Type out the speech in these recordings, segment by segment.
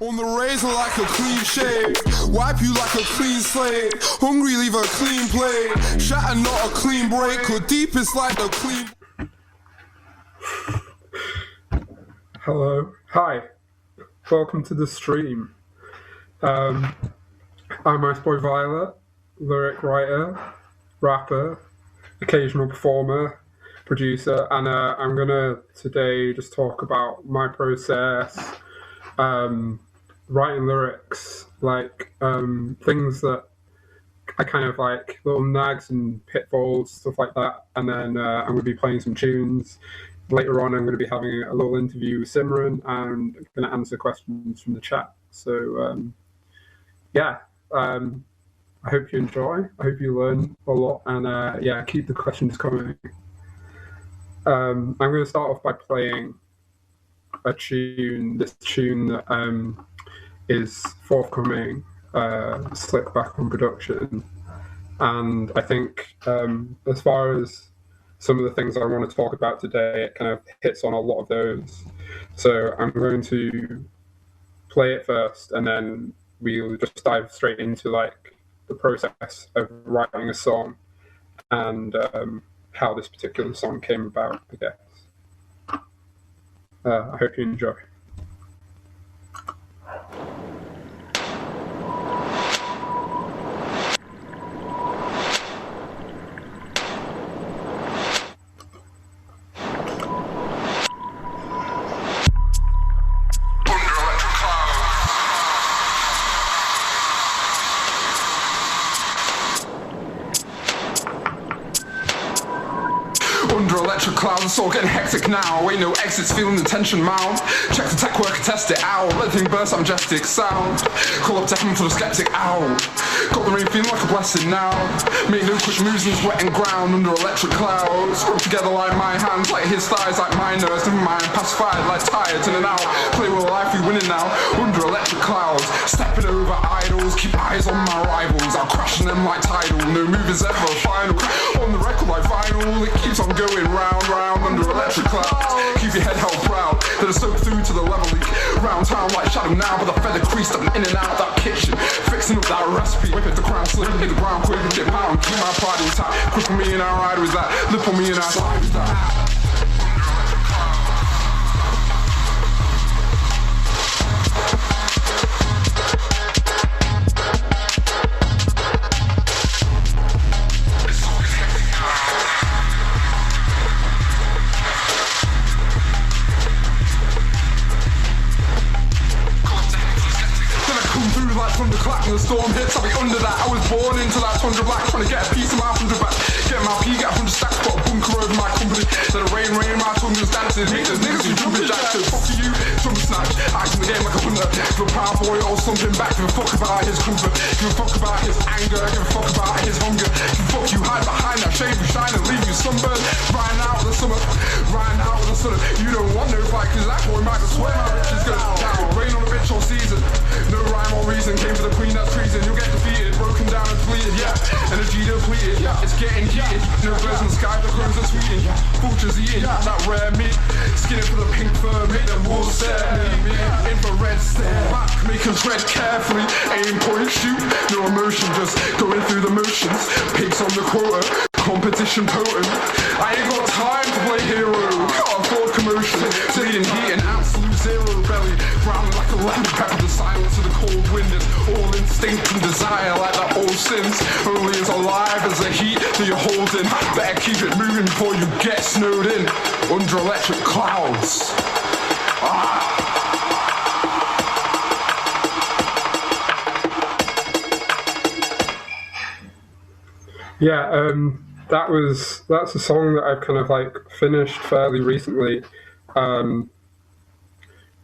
On the razor like a clean shave, wipe you like a clean slate. Hungry, leave a clean plate. Shatter, not a clean break. Or deepest like the clean. Hello, hi, welcome to the stream. I'm Iceboy Violet, lyric writer, rapper, occasional performer, producer, and I'm gonna today just talk about my process. Writing lyrics, like things that I kind of like, little nags and pitfalls, stuff like that. And then I'm going to be playing some tunes. Later on, I'm going to be having a little interview with Symrun, and I'm going to answer questions from the chat. So I hope you enjoy. I hope you learn a lot, and keep the questions coming. I'm going to start off by playing a tune. This tune that is forthcoming, Slick back on production, and I think as far as some of the things I want to talk about today, it kind of hits on a lot of those. So I'm going to play it first, and then we'll just dive straight into like the process of writing a song and how this particular song came about, I guess. I hope you enjoy. Under electric clouds, it's all getting hectic now. Ain't no exits, feeling the tension mount. Check the tech work and test it out. Let the thing burst, I'm majestic sound. Call up to heaven for the skeptic owl. Got the rain feeling like a blessing now. Make no quick moves in this wet and ground. Under electric clouds, rub together like my hands, like his thighs, like my nerves. Never mind, pacified, like tired, in and out. Play with life, we winning now. Under electric clouds, stepping over idols. Keep eyes on my rivals, I'm crushing them like tidal. No move is ever final. On the record like vinyl, it keeps on going round, round under electric clouds. Keep your head held proud, that is soaked through to the level leak. Round town like shadow now, but the feather creased up in and out that kitchen. Fixing up that recipe, whip it the crown, slip hit the ground quick and get pound. Keep my pride intact, quick for me and I ride with that. Lip on me and I slide with that. From the clap and the storm hits, I'll be under that. I was born into that tundra black, trying to get a piece of my 100 back. Get my P, get 100 stacks, put a bunker over my company. Let it rain, my tongue is dancing. Hate those niggas who jumping jacks, so fuck you, trumpet snatch. Acting the game like a hunter. Give a power boy or something back. Give a fuck about his comfort. Give a fuck about his anger. Give a fuck about his hunger. Give a fuck you hide behind that shade, you shine and leave you sunburned. Riding out with the summer, riding out with the sun. You don't want no fight, cause that boy might swear my riches go down. Rain on a bitch all season. No rhyme or reason. Came for the queen, that's treason. You'll get defeated, broken down and depleted, yeah. Energy depleted, yeah. It's getting heated. No birds in the sky, the crows are sweeting. Vultures eating that rare meat. Skin it for the pink fur, make them wolves stare. Infrared stare back, make us tread carefully. Aim, point, shoot. No emotion, just going through the motions. Pigs on the quota, competition potent. I ain't got time to play hero. Can't afford commotion. Bleeding heat and absolute zero belly. Ground like a lemon pepper. The silence of the cold wind is all instinct and desire, like that old sins. Only as alive as the heat that you're holding. Better keep it moving before you get snowed in under electric clouds. That's a song that I've kind of like finished fairly recently,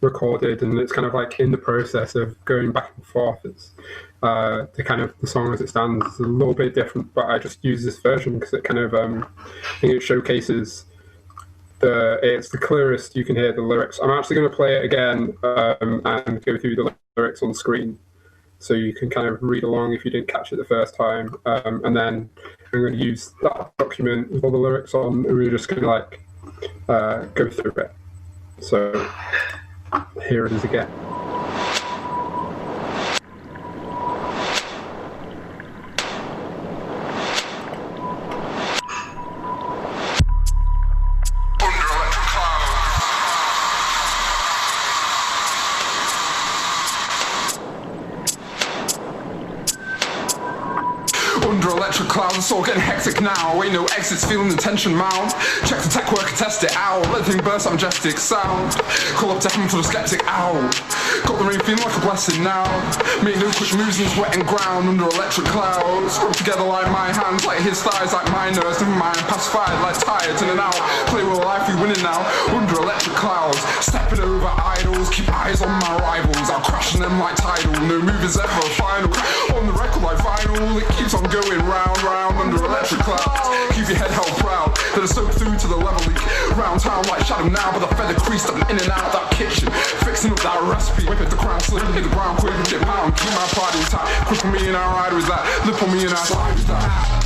recorded, and it's kind of like in the process of going back and forth. It's the song as it stands is a little bit different, but I just use this version because it kind of I think it showcases it's the clearest you can hear the lyrics. I'm actually going to play it again and go through the lyrics on screen so you can kind of read along if you didn't catch it the first time, and then I'm going to use that document with all the lyrics on, and we're just going to like go through it. So here it is again. electric clouds, it's all getting hectic now. Ain't no exits, feeling the tension mount. Check the tech worker, test it out. Let the thing burst, I'm majestic sound. Call up to heaven for the skeptic, ow. Got the rain feeling like a blessing now. Make no quick moves in this wet and ground under electric clouds. Scrub together like my hands, like his thighs, like my nerves. Never mind, pacified, like tired, in and out. Play with life, we winning now. Under electric clouds, stepping over idols. Keep eyes on my rivals, I'm crushing them like tidal. No move is ever final. On the record like vinyl, it keeps on going round, round under electric clouds. Keep your head held proud, that are soaked through to the level leak. Round town like shadow now, but the feather creased up in and out that kitchen. Fixing up that recipe, whip it the crown, slip hit the ground quick, get pound. Keep my pride intact, quick for me and I ride with that. Lip on me and I slide with that.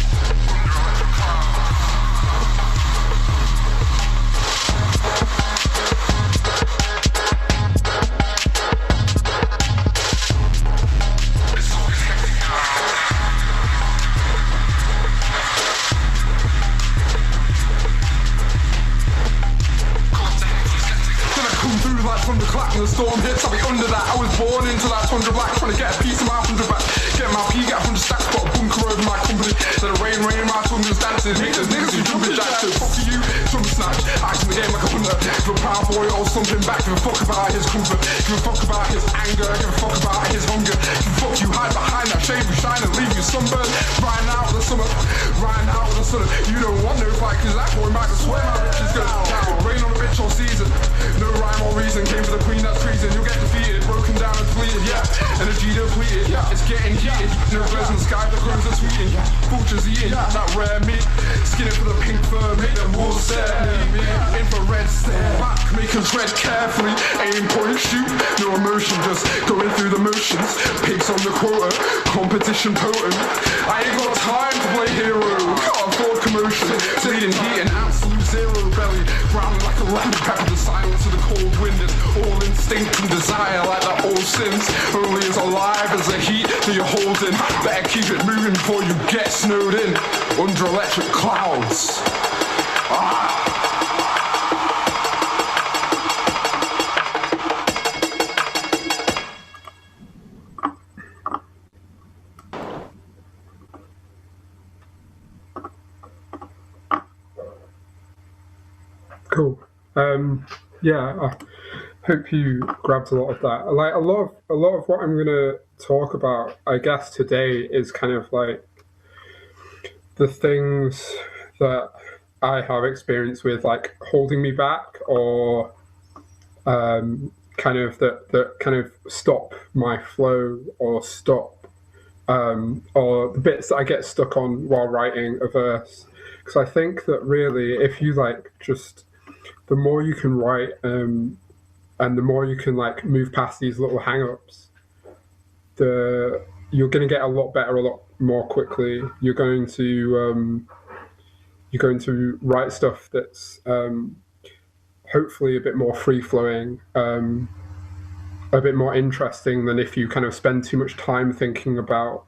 From the clap and the storm hits, I'll be under that. I was born into that tundra black, trying to get a piece of my 100 back. Get my P, get 100 stacks, got a bunker over my company. Let it rain, my tongue's dancing. Hate those niggas who jumping jacks, so fuck you, jump snatch. Act in the game like a hunter. Give a proud boy or something back. Give a fuck about his comfort. Give a fuck about his anger. Give a fuck about his hunger. Give a fuck you, hide behind that shade, we shine and leave you sunburned. Right now with the summer, right now with the sun. You don't want no fight, cause that boy might swear my bitch is gonna rain on a bitch all season. No rhyme or reason, came for the queen, that's treason. You'll get defeated, broken down and fleeted, yeah. Energy depleted, yeah. It's getting heated. No birds in the sky, the crows are tweeting. Vultures eating that rare meat. Skin it for the pink fur, make them all stare at me. Infrared stare back, make them tread carefully. Aim, point, shoot, no emotion, just going through the motions. Pigs on the quota, competition potent. I ain't got time to play hero, can't afford commotion. Bleeding heat and absolute zero belly. Ground like a lemon pepper, the silence of the cold wind is all instinct and desire like that old sins. Only as alive as the heat that you're holding. Better keep it moving before you get snowed in under electric clouds. Cool. Yeah, I hope you grabbed a lot of that. Like a lot of what I'm gonna talk about, I guess today is kind of like the things that I have experience with, like holding me back, or kind of that kind of stop my flow, or stop, or the bits that I get stuck on while writing a verse. Because I think that really, if you like just the more you can write, and the more you can like move past these little hang-ups, you're going to get a lot better a lot more quickly. You're going to write stuff that's hopefully a bit more free-flowing, a bit more interesting than if you kind of spend too much time thinking about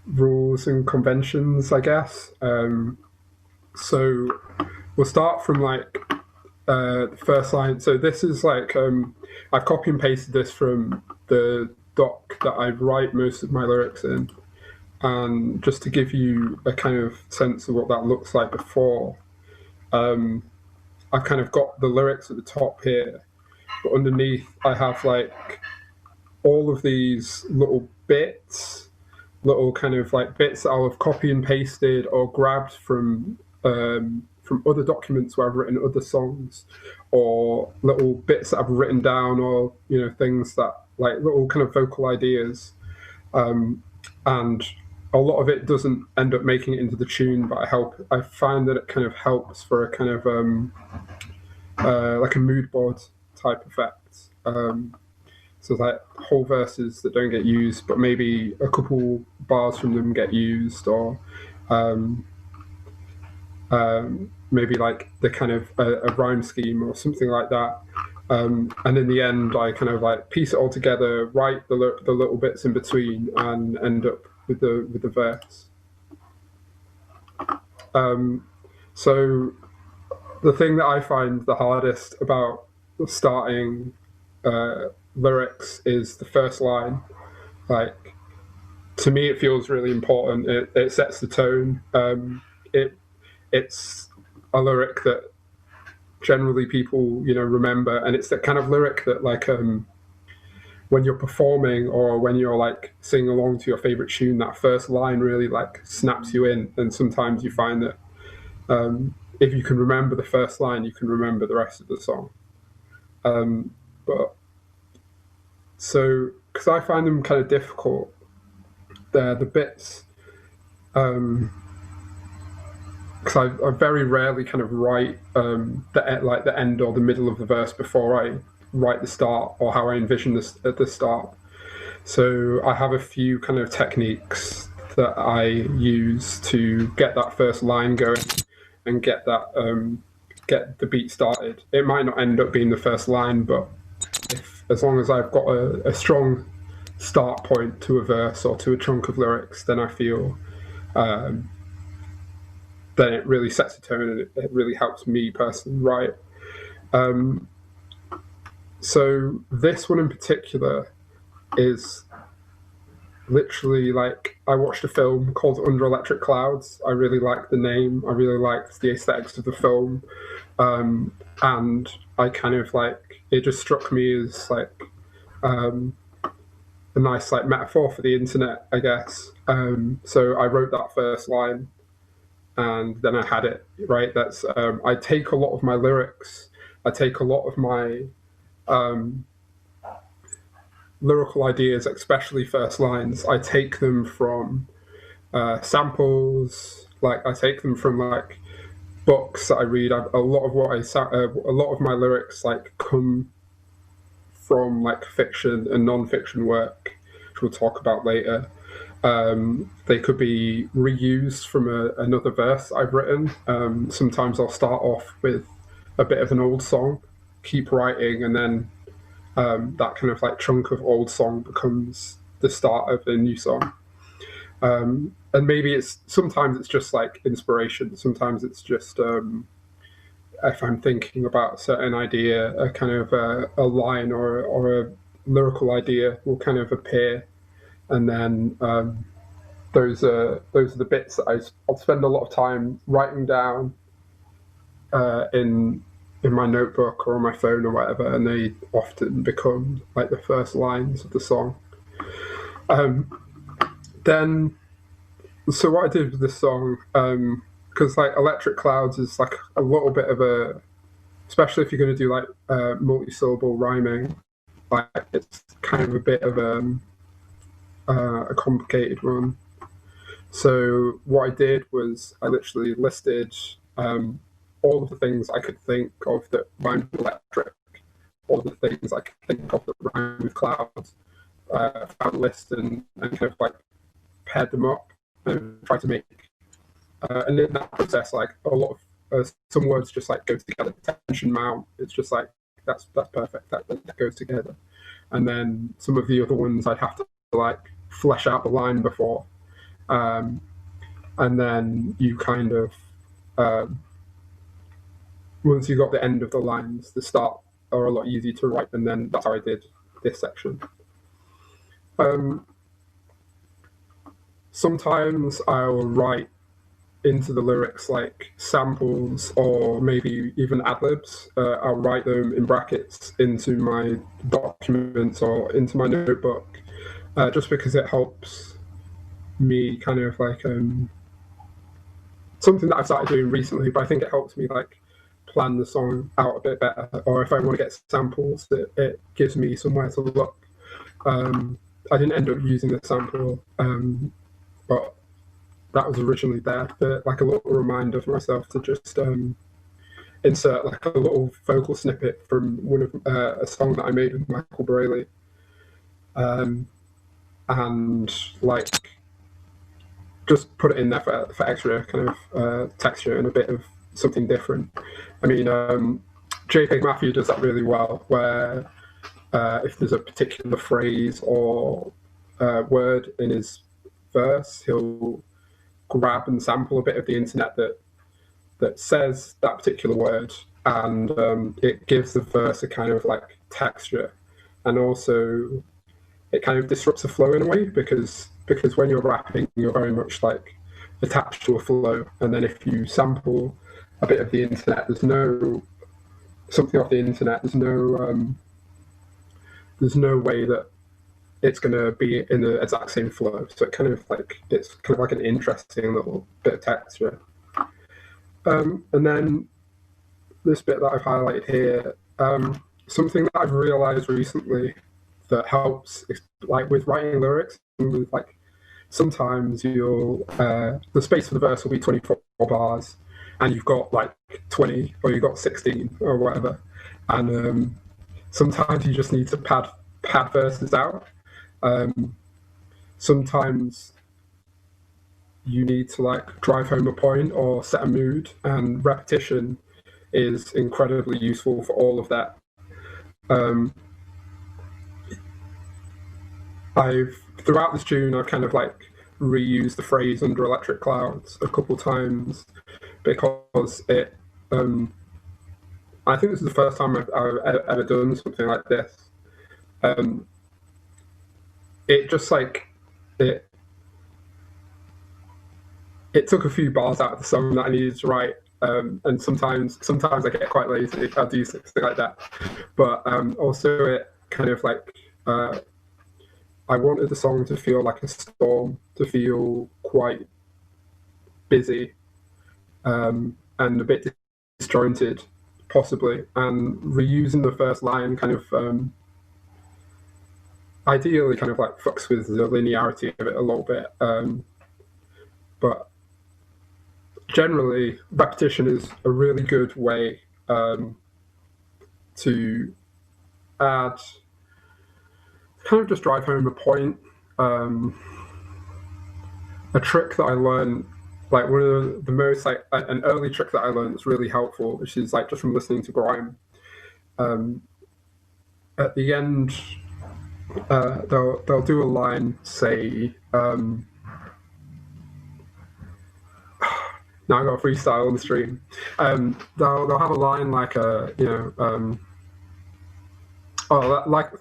rules and conventions, I guess. So we'll start from like the first line. So this is like, I've copy and pasted this from the doc that I write most of my lyrics in. And just to give you a kind of sense of what that looks like before, I've kind of got the lyrics at the top here, but underneath I have like all of these little bits, little kind of like bits that I'll have copy and pasted or grabbed from other documents where I've written other songs, or little bits that I've written down, or things that like little kind of vocal ideas, and a lot of it doesn't end up making it into the tune, but I find that it kind of helps for a kind of like a mood board type effect. So like whole verses that don't get used, but maybe a couple bars from them get used, or maybe like the kind of a rhyme scheme or something like that. And in the end, I kind of like piece it all together, write the little bits in between, and end up with the verse. So the thing that I find the hardest about starting lyrics is the first line. Like to me it feels really important. It sets the tone. It's a lyric that generally people remember, and it's the kind of lyric that like when you're performing or when you're like singing along to your favorite tune, that first line really like snaps you in. And sometimes you find that if you can remember the first line, you can remember the rest of the song. But so because I find them kind of difficult, they're the bits. Because I very rarely kind of write the end or the middle of the verse before I write the start, or how I envision this at the start. So I have a few kind of techniques that I use to get that first line going and get the beat started. It might not end up being the first line, but as long as I've got a strong start point to a verse or to a chunk of lyrics, then I feel then it really sets a tone, and it really helps me personally write. So this one in particular is literally like, I watched a film called Under Electric Clouds. I really liked the name. I really liked the aesthetics of the film. And I kind of like, it just struck me as like a nice like metaphor for the internet, I guess. So I wrote that first line, and then I had it, right? That's I take a lot of my lyrics, I take a lot of my lyrical ideas, especially first lines. I take them from samples, like I take them from like books that I read. A lot of my lyrics like come from like fiction and non-fiction work, which we'll talk about later. They could be reused from another verse I've written. Sometimes I'll start off with a bit of an old song, keep writing, and then that kind of like chunk of old song becomes the start of a new song. And maybe sometimes it's just like inspiration. Sometimes it's just if I'm thinking about a certain idea, a kind of a line or a lyrical idea will kind of appear, and then those are the bits that I'll spend a lot of time writing down in my notebook or on my phone or whatever, and they often become like the first lines of the song. Then, so what I did with this song, because like Electric Clouds is like a little bit of especially if you're going to do like multi-syllable rhyming, like it's kind of a bit of a complicated one. So what I did was I literally listed all of the things I could think of that rhymed with electric, all the things I could think of that rhymed with clouds, found a list and kind of like paired them up and tried to make. And in that process, like a lot of some words just like go together. Tension mount, it's just like that's perfect. That goes together. And then some of the other ones I'd have to like flesh out the line before, and then you kind of once you got the end of the lines, the start are a lot easier to write, and then that's how I did this section. Sometimes I'll write into the lyrics like samples or maybe even ad-libs. I'll write them in brackets into my documents or into my notebook, just because it helps me kind of like something that I've started doing recently, but I think it helps me like plan the song out a bit better. Or if I want to get samples, it gives me somewhere to look. I didn't end up using the sample, but that was originally there, but like a little reminder for myself to just insert like a little vocal snippet from one of a song that I made with Michael Brayley, and like just put it in there for extra kind of texture and a bit of something different. I mean, JPEG Matthew does that really well, where if there's a particular phrase or word in his verse, he'll grab and sample a bit of the internet that says that particular word, and it gives the verse a kind of like texture, and also it kind of disrupts the flow in a way, because when you're rapping, you're very much like attached to a flow, and then if you sample a bit of the internet, something off the internet, there's no way that it's going to be in the exact same flow. So it's kind of like an interesting little bit of texture. And then this bit that I've highlighted here, something that I've realized recently that helps, like with writing lyrics, with like sometimes the space for the verse will be 24 bars, and you've got like 20 or you've got 16 or whatever, and sometimes you just need to pad verses out. Sometimes you need to like drive home a point or set a mood, and repetition is incredibly useful for all of that. Throughout this tune, I've kind of like reused the phrase "under electric clouds" a couple times, because it. I think this is the first time I've ever done something like this. It just like it took a few bars out of the song that I needed to write, and sometimes I get quite lazy. I'll do something like that, but also it kind of like I wanted the song to feel like a storm, to feel quite busy, and a bit disjointed, possibly, and reusing the first line kind of ideally kind of like fucks with the linearity of it a little bit, but generally repetition is a really good way to add, kind of just drive home a point. A trick that I learned, like one of the most like an early trick that I learned that's really helpful, which is like just from listening to grime. At the end, they'll do a line, say, now I got a freestyle on the stream. They'll have a line like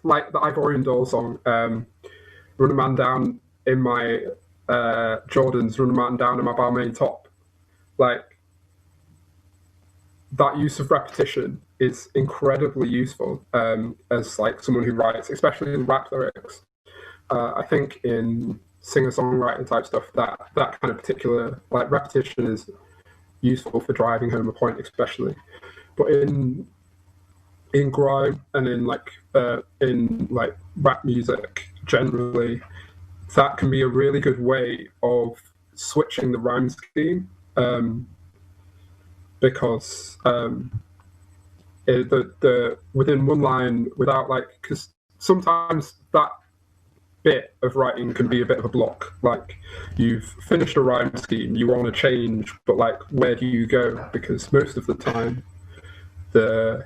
like the Ivorian Doll song, "Run a man down in my Jordans, run a man down in my Balmain top." Like that use of repetition is incredibly useful as like someone who writes, especially in rap lyrics. I think in singer-songwriter type stuff, that kind of particular like repetition is useful for driving home a point, especially. But in grime and in like rap music generally, that can be a really good way of switching the rhyme scheme, because the within one line, without like, because sometimes that bit of writing can be a bit of a block. Like you've finished a rhyme scheme, you want to change, but like where do you go? Because most of the time the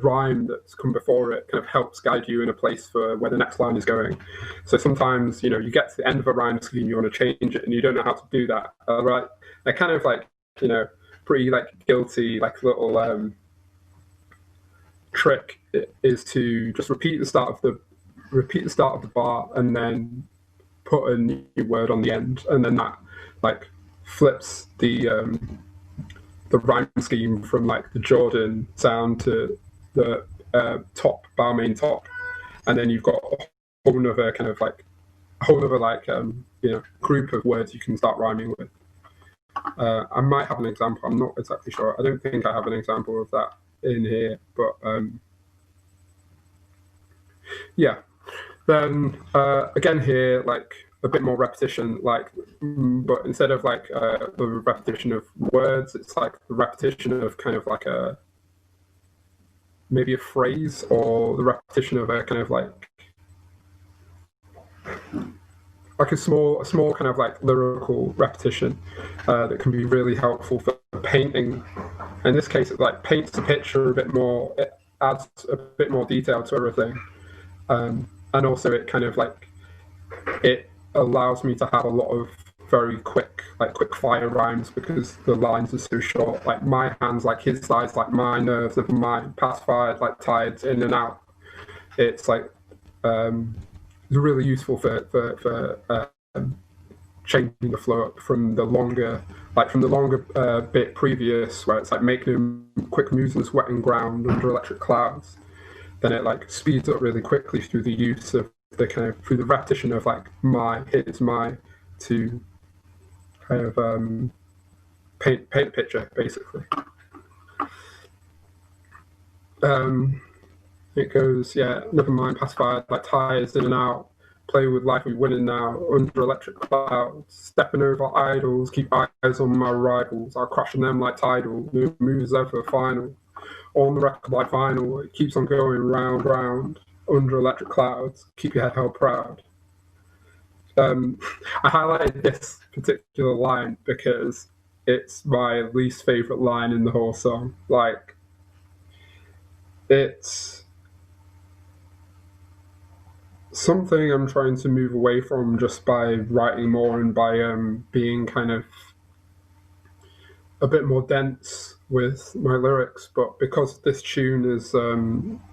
rhyme that's come before it kind of helps guide you in a place for where the next line is going. So sometimes, you know, you get to the end of a rhyme scheme, you want to change it, and you don't know how to do that. Right? They're kind of like, you know, pretty like guilty, like little trick is to just repeat the start of the bar and then put a new word on the end, and then that like flips the rhyme scheme from like the Jordan sound to the top, Balmain top, and then you've got a whole other kind of like you know, group of words you can start rhyming with. I might have an example. I'm not exactly sure. I don't think I have an example of that in here, but yeah. Then again here, like a bit more repetition, like, but instead of like the repetition of words, it's like the repetition of kind of like maybe a phrase, or the repetition of a kind of like a small kind of like lyrical repetition that can be really helpful for painting. In this case, it like paints the picture a bit more. It adds a bit more detail to everything, and also it kind of like it allows me to have a lot of very quick fire rhymes because the lines are so short. Like my hands like his size, like my nerves, never mind, pacified, like tides in and out. It's like it's really useful for changing the flow up from the longer bit previous where it's like making quick moves in this wetting ground under electric clouds. Then it like speeds up really quickly through the use of through the repetition of like my his my to kind of paint a picture basically. It goes, yeah, never mind, pacified, like tires in and out, play with life, we winning now, under electric clouds, stepping over idols, keep eyes on my rivals, I'll crush on them like tidal, no moves over final, on the record like vinyl, it keeps on going round, round, under electric clouds, keep your head held proud. I highlighted this particular line because it's my least favorite line in the whole song. Like, it's something I'm trying to move away from just by writing more and by being kind of a bit more dense with my lyrics. But because this tune is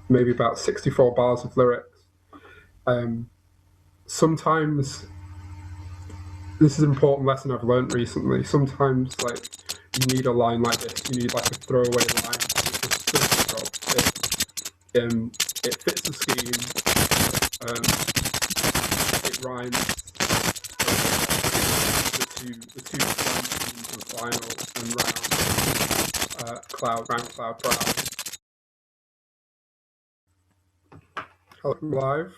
maybe about 64 bars of lyrics, sometimes this is an important lesson I've learned recently. Sometimes like you need a line like this. You need like a throwaway line. It just does the job. It fits the scheme. It rhymes. The two schemes of vinyl and round cloud, proud. Hello, live.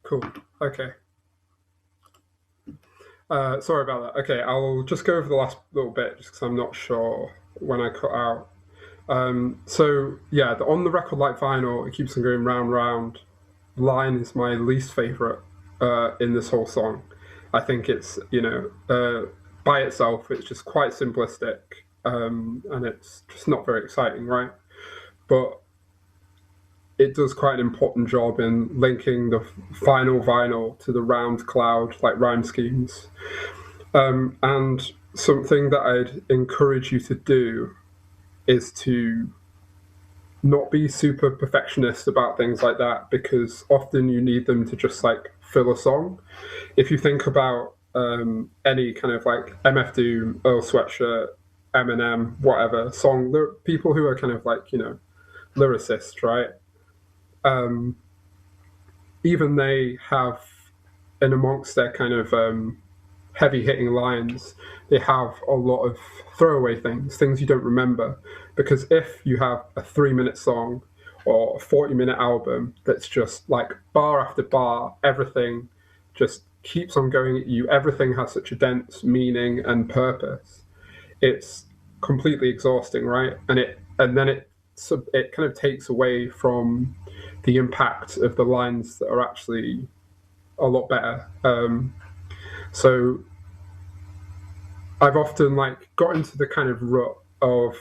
Cool. Okay. Sorry about that. Okay, I'll just go over the last little bit just because I'm not sure when I cut out. So yeah, on the record like vinyl, it keeps on going round. Line is my least favorite in this whole song. I think it's by itself it's just quite simplistic and it's just not very exciting, right? But it does quite an important job in linking the final vinyl to the round cloud like rhyme schemes. And something that I'd encourage you to do is to not be super perfectionist about things like that, because often you need them to just like fill a song. If you think about any kind of like MF Doom, Earl Sweatshirt, Eminem, whatever song, people who are kind of like, lyricists, right? Even they have, in amongst their kind of heavy hitting lines, they have a lot of throwaway things you don't remember. Because if you have a 3-minute song or a 40-minute album that's just like bar after bar, everything just keeps on going at you, everything has such a dense meaning and purpose, it's completely exhausting, right? And then it kind of takes away from the impact of the lines that are actually a lot better. So I've often like got into the kind of rut of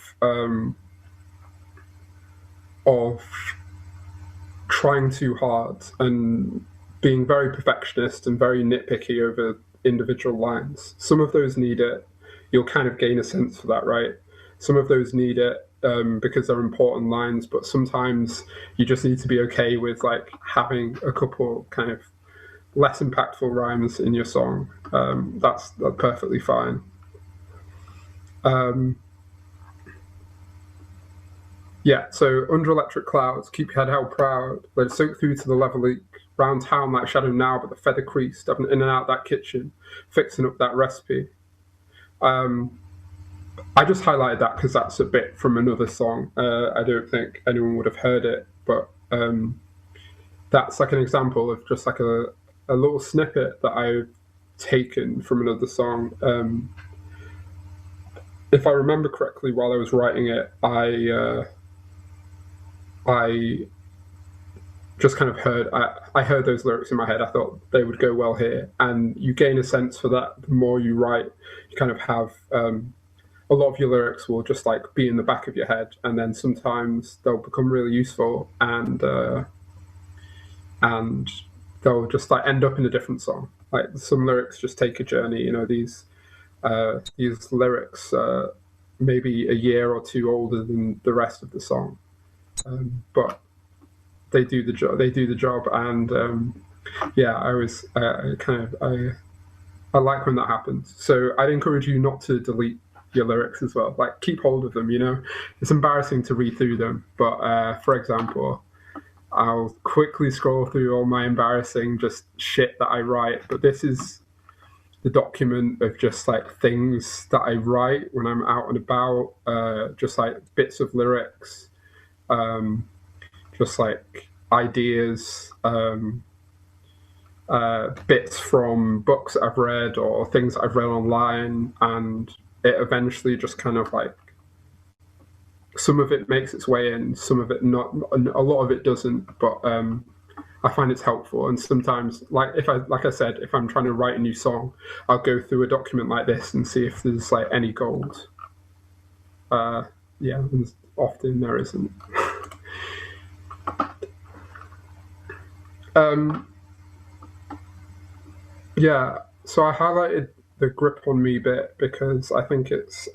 trying too hard and being very perfectionist and very nitpicky over individual lines. Some of those need it. You'll kind of gain a sense for that, right? Some of those need it because they're important lines, but sometimes you just need to be okay with like having a couple kind of less impactful rhymes in your song. That's perfectly fine. Yeah, so under electric clouds, keep your head held proud. Let it soak through to the level leak. Round town like shadow now, but the feather crease, stepping in and out that kitchen, fixing up that recipe. I just highlighted that because that's a bit from another song. I don't think anyone would have heard it, but that's like an example of just like a little snippet that I've taken from another song. If I remember correctly, while I was writing it, I just kind of I heard those lyrics in my head. I thought they would go well here, and you gain a sense for that the more you write. You kind of have a lot of your lyrics will just like be in the back of your head, and then sometimes they'll become really useful, and they'll just like end up in a different song. like some lyrics just take a journey. You know, these lyrics maybe a year or two older than the rest of the song, but they do the job. They do the job, and yeah, I was I like when that happens. So I'd encourage you not to delete your lyrics as well. Like, keep hold of them. You know, it's embarrassing to read through them, but for example, I'll quickly scroll through all my embarrassing just shit that I write. But this is the document of just like things that I write when I'm out and about, just like bits of lyrics, just like ideas, bits from books that I've read or things that I've read online, and it eventually just kind of like, some of it makes its way in, some of it not, a lot of it doesn't, but I find it's helpful. And sometimes, like I said, if I'm trying to write a new song, I'll go through a document like this and see if there's like any gold. Yeah, and often there isn't. Yeah, so I highlighted the grip on me bit because I think it's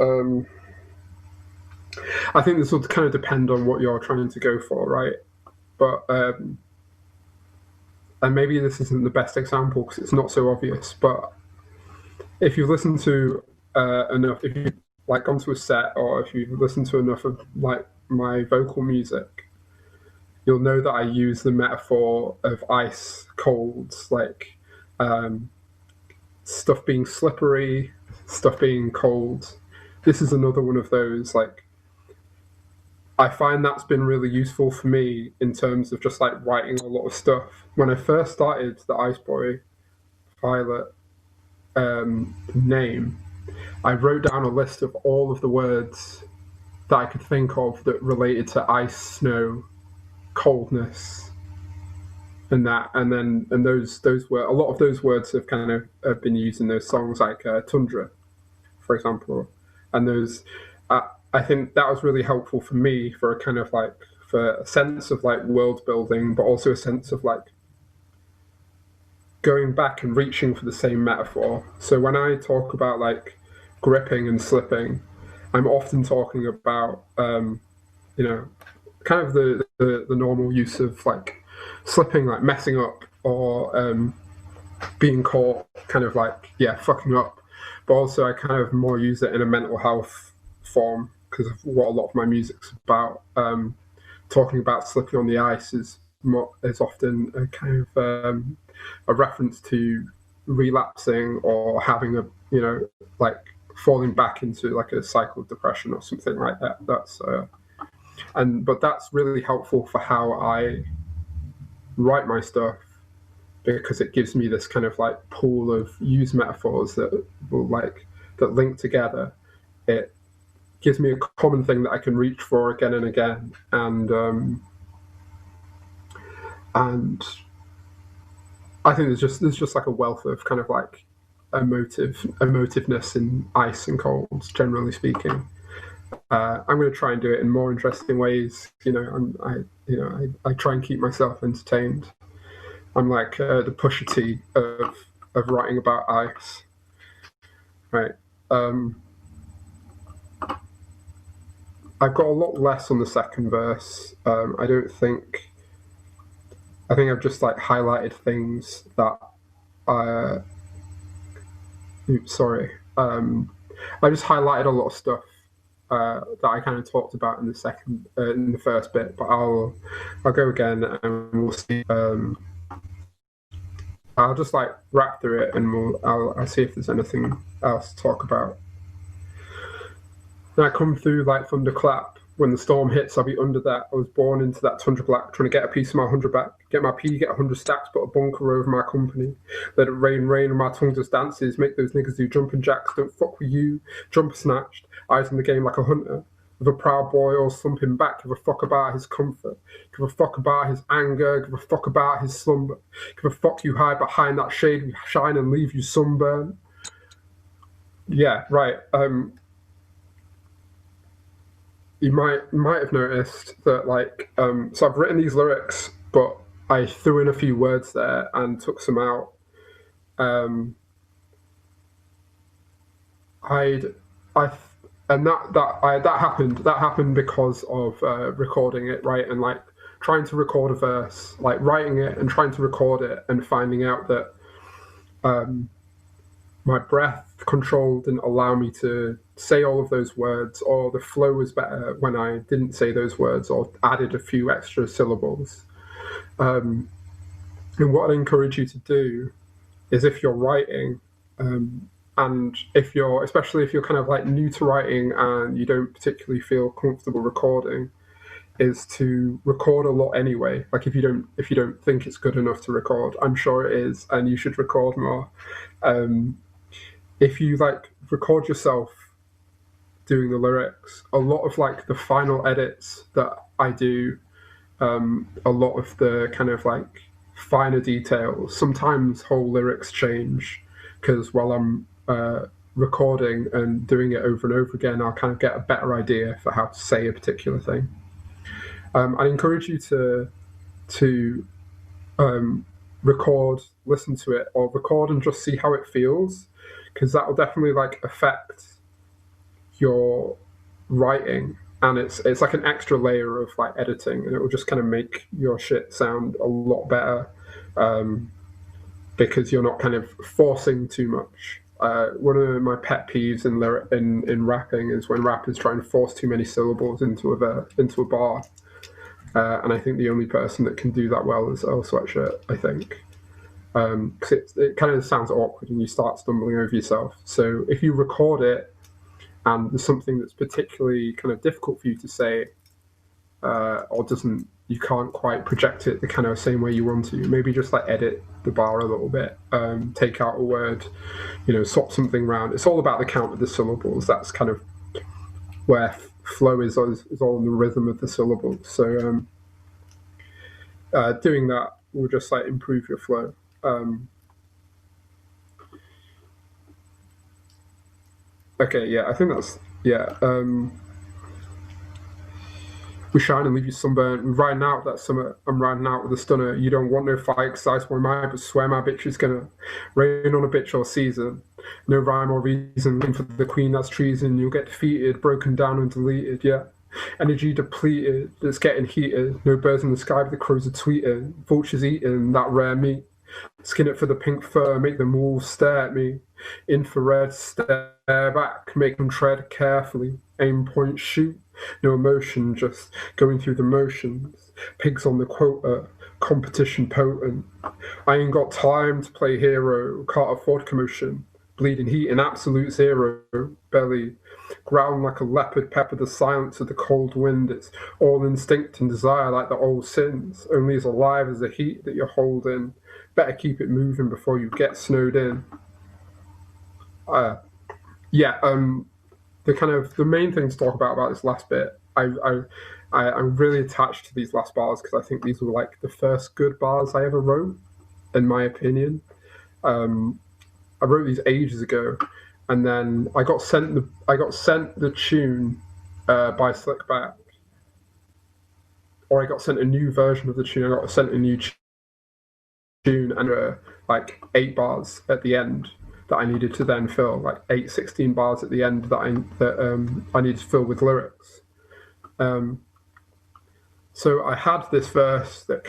I think this will kind of depend on what you're trying to go for, right? But and maybe this isn't the best example because it's not so obvious, but if you've listened to enough, if you've like gone to a set, or if you've listened to enough of like my vocal music, you'll know that I use the metaphor of ice cold, like stuff being slippery, stuff being cold. This is another one of those, like, I find that's been really useful for me in terms of just like writing a lot of stuff. When I first started the Iceboy Violet name, I wrote down a list of all of the words that I could think of that related to ice, snow, coldness, and that, and those were a lot of those words have been used in those songs, like Tundra, for example, and those. I think that was really helpful for me for a kind of like, for a sense of like world building, but also a sense of like going back and reaching for the same metaphor. So when I talk about like gripping and slipping, I'm often talking about you know, kind of the normal use of like slipping, like messing up, or being caught, kind of like, yeah, fucking up. But also I kind of more use it in a mental health form because of what a lot of my music's about. Talking about slipping on the ice is often a kind of a reference to relapsing or having a, you know, like falling back into like a cycle of depression or something like that. That's but that's really helpful for how I write my stuff, because it gives me this kind of like pool of used metaphors that will like, that link together. It gives me a common thing that I can reach for again and again, and I think there's just like a wealth of kind of like emotiveness in ice and cold, generally speaking. I'm going to try and do it in more interesting ways. You know, I try and keep myself entertained. I'm like the Pusha T of writing about ice, right? I've got a lot less on the second verse. I think I've just like highlighted things that. Sorry. I just highlighted a lot of stuff that I kind of talked about in the first bit, but I'll go again and we'll see. I'll just like rap through it and I'll see if there's anything else to talk about. Then I come through like thunderclap. When the storm hits, I'll be under that. I was born into that tundra black, trying to get a piece of my 100 back. Get my P, get 100 stacks, put a bunker over my company. Let it rain, and my tongue just dances. Make those niggas do jumping jacks. Don't fuck with you. Jumper snatched. Eyes in the game like a hunter. With a proud boy all slumping back. Give a fuck about his comfort. Give a fuck about his anger. Give a fuck about his slumber. Give a fuck you hide behind that shade. We shine and leave you sunburn. Yeah, right. You might have noticed that, like, so I've written these lyrics, but I threw in a few words there and took some out. um, I'd I and that happened because of recording it, right, and like trying to record a verse, like writing it and trying to record it, and finding out that um, my breath control didn't allow me to say all of those words, or the flow was better when I didn't say those words or added a few extra syllables. And what I encourage you to do is, if you're writing, and especially if you're kind of like new to writing and you don't particularly feel comfortable recording, is to record a lot anyway. Like if you don't think it's good enough to record, I'm sure it is, and you should record more. If you like record yourself doing the lyrics, a lot of like the final edits that I do, a lot of the kind of like finer details, sometimes whole lyrics change, because while I'm recording and doing it over and over again, I'll kind of get a better idea for how to say a particular thing. I encourage you to record, listen to it, or record and just see how it feels, because that will definitely like affect your writing, and it's like an extra layer of like editing, and it will just kind of make your shit sound a lot better, because you're not kind of forcing too much. One of my pet peeves in rapping is when rappers try and force too many syllables into a bar. And I think the only person that can do that well is Earl Sweatshirt, I think. Because it kind of sounds awkward and you start stumbling over yourself. So if you record it and there's something that's particularly kind of difficult for you to say, or you can't quite project it the kind of same way you want to, maybe just like edit the bar a little bit, take out a word, swap something around. It's all about the count of the syllables. That's kind of where flow is all in the rhythm of the syllables. So doing that will just like improve your flow. Okay, yeah, I think that's we shine and leave you sunburnt. We're riding out that summer. I'm riding out with a stunner. You don't want no fight, cause Iceboy mine, but swear my bitch is gonna rain on a bitch all season. No rhyme or reason. Looking for the queen, that's treason. You'll get defeated, broken down and deleted, yeah. Energy depleted, it's getting heated. No birds in the sky, but the crows are tweeting. Vultures eating that rare meat. Skin it for the pink fur, make them all stare at me. Infrared, stare back, make them tread carefully. Aim, point, shoot. No emotion, just going through the motions. Pigs on the quota, competition potent. I ain't got time to play hero, can't afford commotion. Bleeding heat in absolute zero, belly. Ground like a leopard, pepper the silence of the cold wind. It's all instinct and desire like the old sins, only as alive as the heat that you're holding. Better keep it moving before you get snowed in. The main thing to talk about this last bit, I'm really attached to these last bars because I think these were like the first good bars I ever wrote, in my opinion. I wrote these ages ago, and then I got sent the tune by Slickback, or I got sent a new version of the tune. I got sent a new tune and like 8 bars at the end that I needed to then fill, like 16 bars at the end that I needed to fill with lyrics. So I had this verse that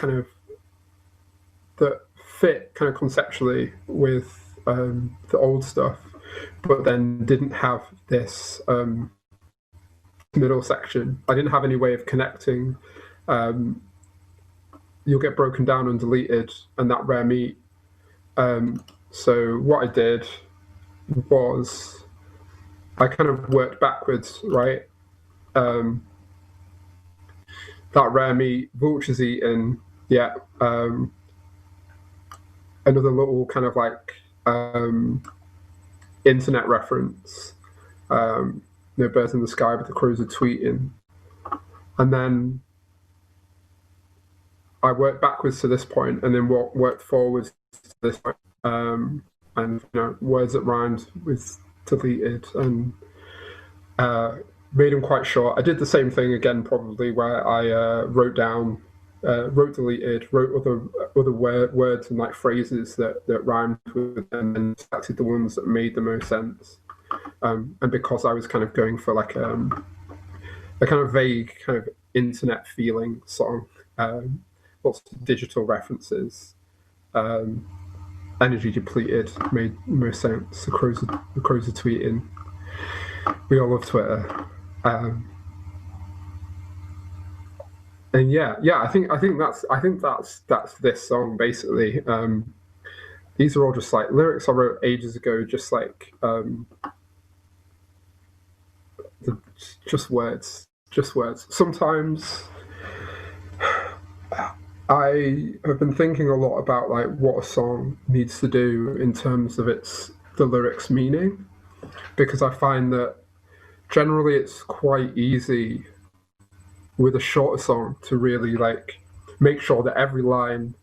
fit kind of conceptually with the old stuff, but then didn't have this middle section. I didn't have any way of connecting. You'll get broken down and deleted, and that rare meat. So what I did was I kind of worked backwards, right? That rare meat, vultures eating, yeah. Another little kind of like internet reference. No birds in the sky, but the crows are tweeting. And then I worked backwards to this point, and then worked forwards to this point. And words that rhymed with deleted, and made them quite short. I did the same thing again, probably, where I wrote down wrote deleted, wrote other words and like phrases that rhymed with them, and selected the ones that made the most sense. And because I was kind of going for like a kind of vague kind of internet feeling song, lots of digital references. Energy depleted made most sense. The crows are tweeting. We all love Twitter. And yeah, I think that's this song basically. These are all just like lyrics I wrote ages ago, just like just words. Sometimes I have been thinking a lot about like what a song needs to do in terms of the lyrics meaning, because I find that generally it's quite easy with a shorter song to really like make sure that every line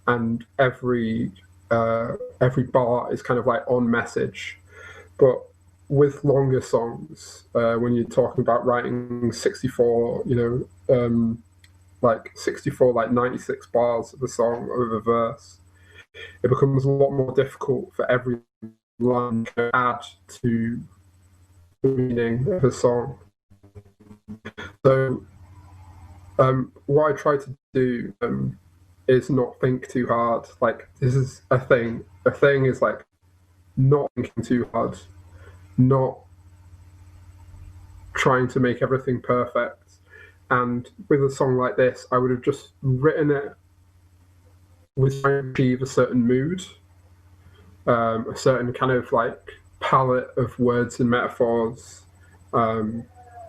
and every bar is kind of like on message. But with longer songs, when you're talking about writing 64, like 64, like 96 bars of a song of a verse, it becomes a lot more difficult for every line to add to the meaning of a song. So what I try to do is not think too hard. Like, this is a thing. A thing is like not thinking too hard, not trying to make everything perfect. And with a song like this, I would have just written it with trying to achieve a certain mood, a certain kind of like palette of words and metaphors, a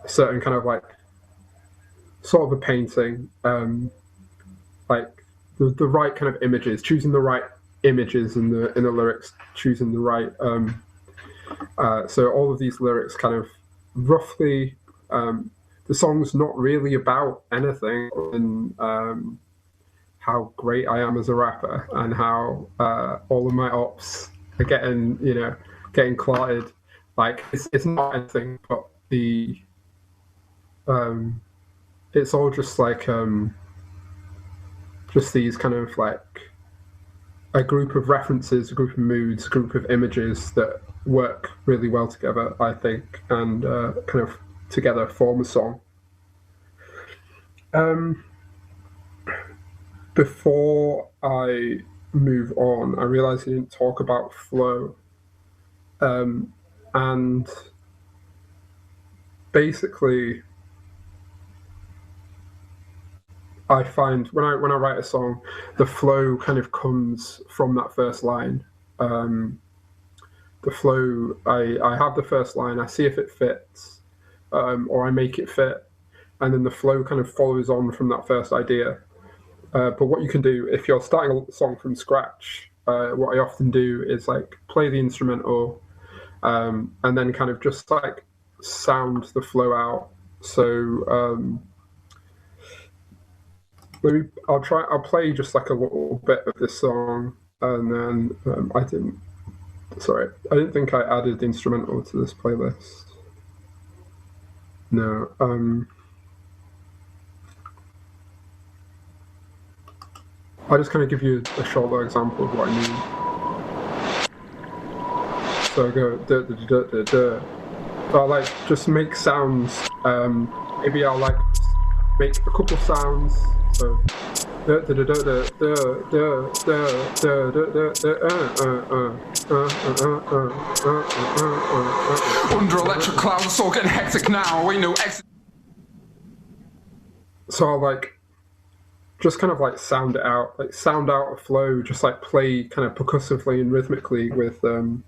certain kind of like sort of a painting, like the right kind of images, choosing the right images in the lyrics, choosing the right. So all of these lyrics kind of roughly. The song's not really about anything and how great I am as a rapper and how all of my ops are getting clotted. Like it's not anything, but it's all just like just these kind of like a group of references, a group of moods, a group of images that work really well together, I think, and kind of together form a song. Before I move on, I realised I didn't talk about flow. And basically, I find when I write a song, the flow kind of comes from that first line. The flow, I have the first line, I see if it fits, or I make it fit, and then the flow kind of follows on from that first idea. But what you can do if you're starting a song from scratch, what I often do is like play the instrumental, and then kind of just like sound the flow out. So maybe I'll play just like a little bit of this song, and then I didn't think I added the instrumental to this playlist. No. I'll just kind of give you a short example of what I mean. So I go da da da da da. So I'll like just make sounds. Maybe I'll like make a couple sounds. So da da da da da da da da da Under electric clouds, it's all getting hectic now. Ain't no exit. So I'll like just kind of like sound it out, like sound out a flow, just like play kind of percussively and rhythmically with the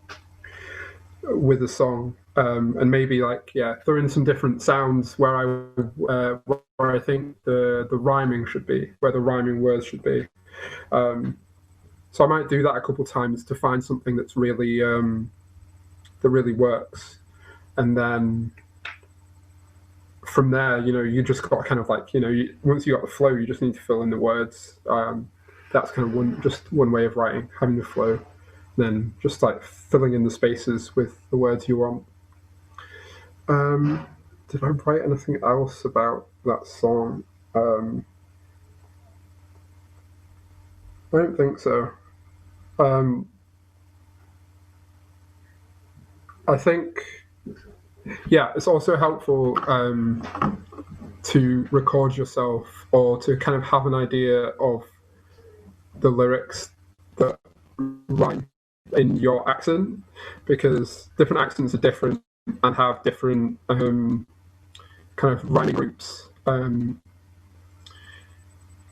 song, and maybe like throw in some different sounds where I think the rhyming should be, where the rhyming words should be. So I might do that a couple times to find something that's really that really works, and then from there, you just got kind of like, once you got the flow, you just need to fill in the words. That's kind of one way of writing, having the flow, then just like filling in the spaces with the words you want. Did I write anything else about that song? I don't think so. Um, I think, yeah, it's also helpful to record yourself or to kind of have an idea of the lyrics that rhyme in your accent, because different accents are different and have different kind of rhyming groups.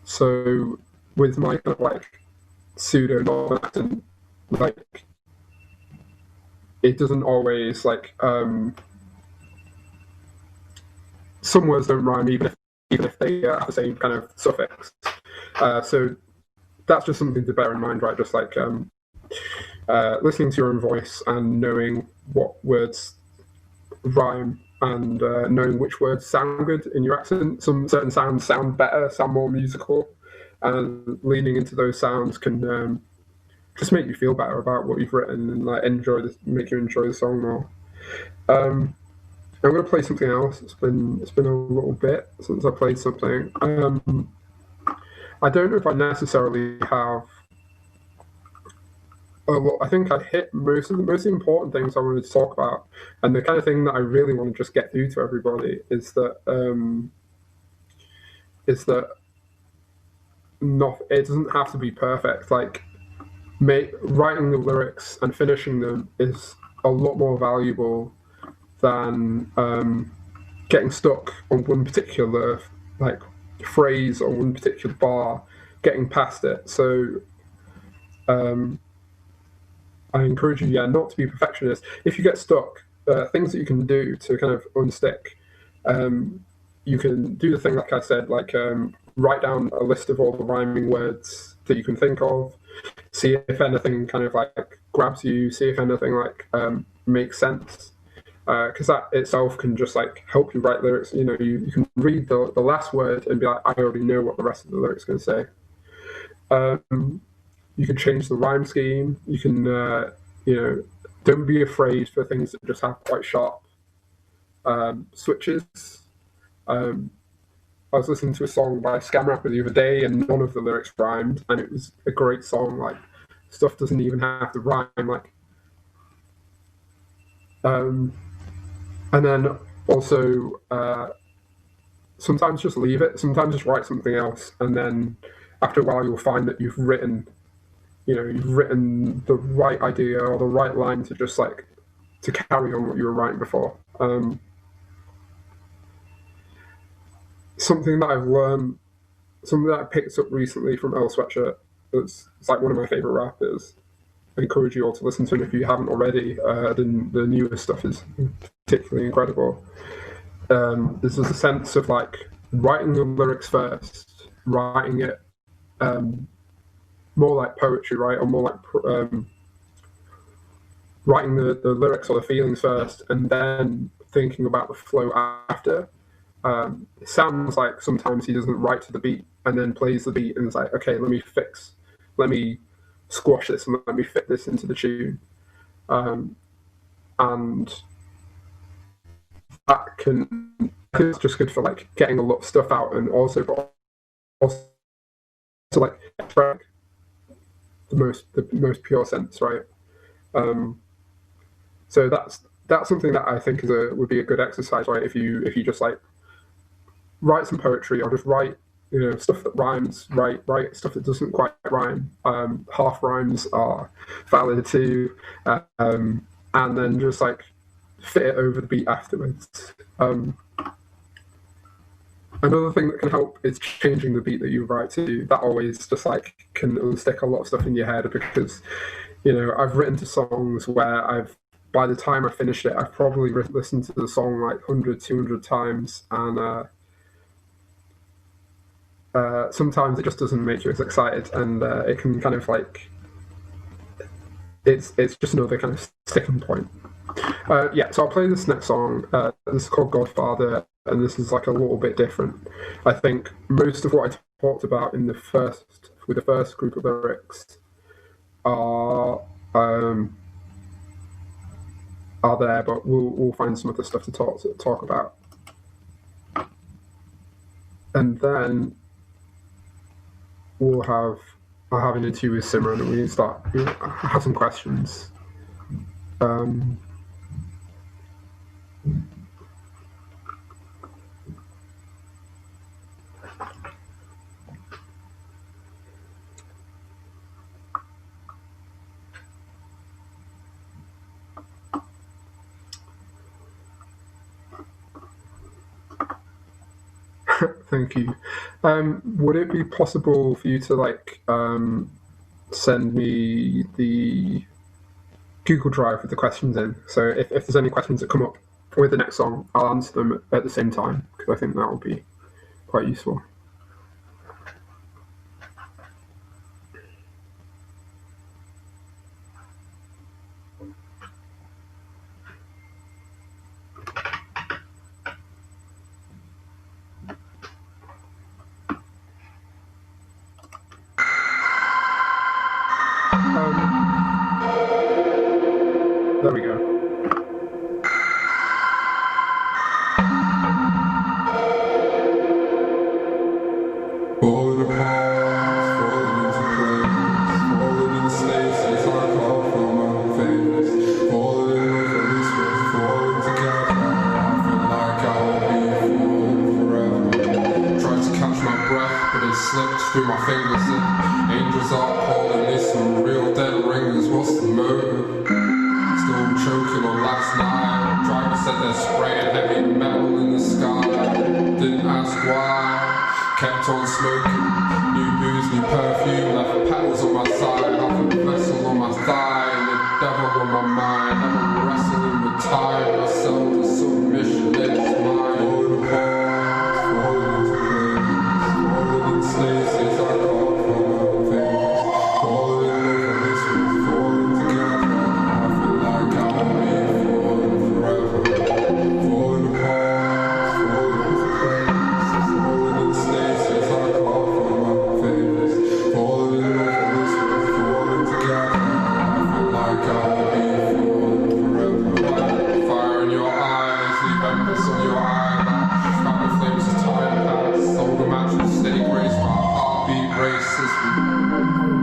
So with my kind of like pseudo northern accent, like it doesn't always like some words don't rhyme even if they have the same kind of suffix. So that's just something to bear in mind, right? Just like listening to your own voice and knowing what words rhyme and knowing which words sound good in your accent. Some certain sounds sound better, sound more musical, and leaning into those sounds can just make you feel better about what you've written and like make you enjoy the song more. I'm going to play something else. It's been a little bit since I played something. I don't know if I necessarily have. Well, I think I hit most of the most important things I wanted to talk about, and the kind of thing that I really want to just get through to everybody is that not it doesn't have to be perfect. Like writing the lyrics and finishing them is a lot more valuable than getting stuck on one particular like phrase or one particular bar, getting past it. So I encourage you, yeah, not to be a perfectionist. If you get stuck, things that you can do to kind of unstick, you can do the thing like I said, like write down a list of all the rhyming words that you can think of, see if anything kind of like grabs you, see if anything like makes sense. Because that itself can just like help you write lyrics. You know, you can read the last word and be like, I already know what the rest of the lyrics going to say. You can change the rhyme scheme. You can, you know, don't be afraid for things that just have quite sharp switches. I was listening to a song by Scam Rapper the other day, and none of the lyrics rhymed, and it was a great song. Like stuff doesn't even have to rhyme. Like, and then also sometimes just leave it. Sometimes just write something else, and then after a while you'll find that you've written the right idea or the right line to just like to carry on what you were writing before. Something that I've learned, something that I picked up recently from Earl Sweatshirt, it's like one of my favorite rappers. I encourage you all to listen to him if you haven't already. The newest stuff is particularly incredible. There's a sense of like writing the lyrics first, writing it more like poetry, right, or more like writing the lyrics or the feelings first, and then thinking about the flow after. It sounds like sometimes he doesn't write to the beat and then plays the beat and is like, okay, let me squash this and let me fit this into the tune. And that it's just good for like getting a lot of stuff out and also to like extract the most pure sense, right? So that's something that I think would be a good exercise, right? If you just like write some poetry or just write stuff that rhymes, write stuff that doesn't quite rhyme. Half rhymes are valid too, and then just like fit it over the beat afterwards. Another thing that can help is changing the beat that you write to. That always just like can unstick a lot of stuff in your head, because I've written to songs where by the time I finished it, I've probably listened to the song like 100, 200 times, and sometimes it just doesn't make you as excited, and it can kind of like it's just another kind of sticking point. Yeah, so I'll play this next song. This is called Godfather, and this is like a little bit different. I think most of what I talked about with the first group of lyrics are there, but we'll find some other stuff to talk about, and then we'll have I'll have an interview with Symrun and we start have some questions. Thank you. Would it be possible for you to like send me the Google Drive with the questions in? So if there's any questions that come up with the next song, I'll answer them at the same time because I think that will be quite useful. There we go. Falling apart, falling into place, falling in stasis I call from my face, falling in love with this way, falling together. I feel like I'll be falling forever. Tried to catch my breath, but it slipped through my fingers. Angels are calling me some real dead ringers. What's the motive? Still choking on last night. Driver said they're spraying heavy metal in the sky. Didn't ask why. Kept on smoking, new booze, new perfume, left petals on my side, half a vessel on my thigh, and the devil on my mind. I'm wrestling with time, myself to submission, it's mine. Falling apart, falling into place, falling in stasis, I can't find my face. Falling in love with this way, falling together, I feel like I'll be falling forever. Falling apart, falling into place, falling in stasis, I can't find my face. Falling in love with this way, falling together, I feel like I'll be falling forever. Fire in your eyes, leave embers on your eyelash. Fan the flames as time pass. Hold the match with steady grace, my heartbeat races. We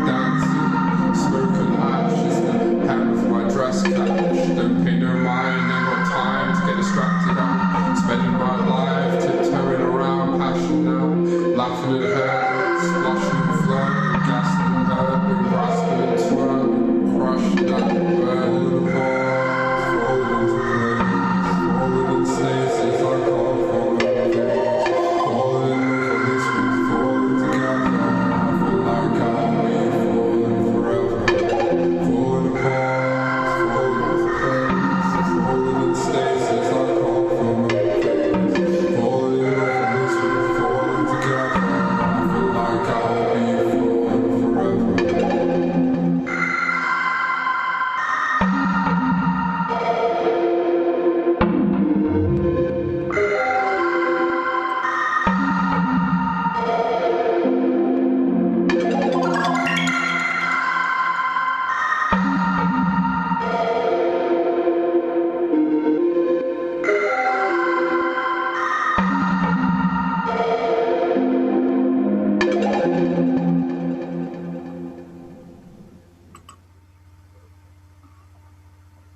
dancing, smoke and ashes. The hem of my dress catch. Don't pay no mind, ain't got time to get distracted. I'm spending my life tiptoeing around, passion now. Laughing at her, splashing and flirting, gassing at her, and grasping and twirling, crushing and burning apart. Falling into place, falling in stasis, I can't find my face. Falling in love with this way, falling together, I feel like I'll be falling forever. Falling apart, falling into place, falling in stasis, I can't find my face. Falling in love with this way, falling together, I feel like I'll be falling forever.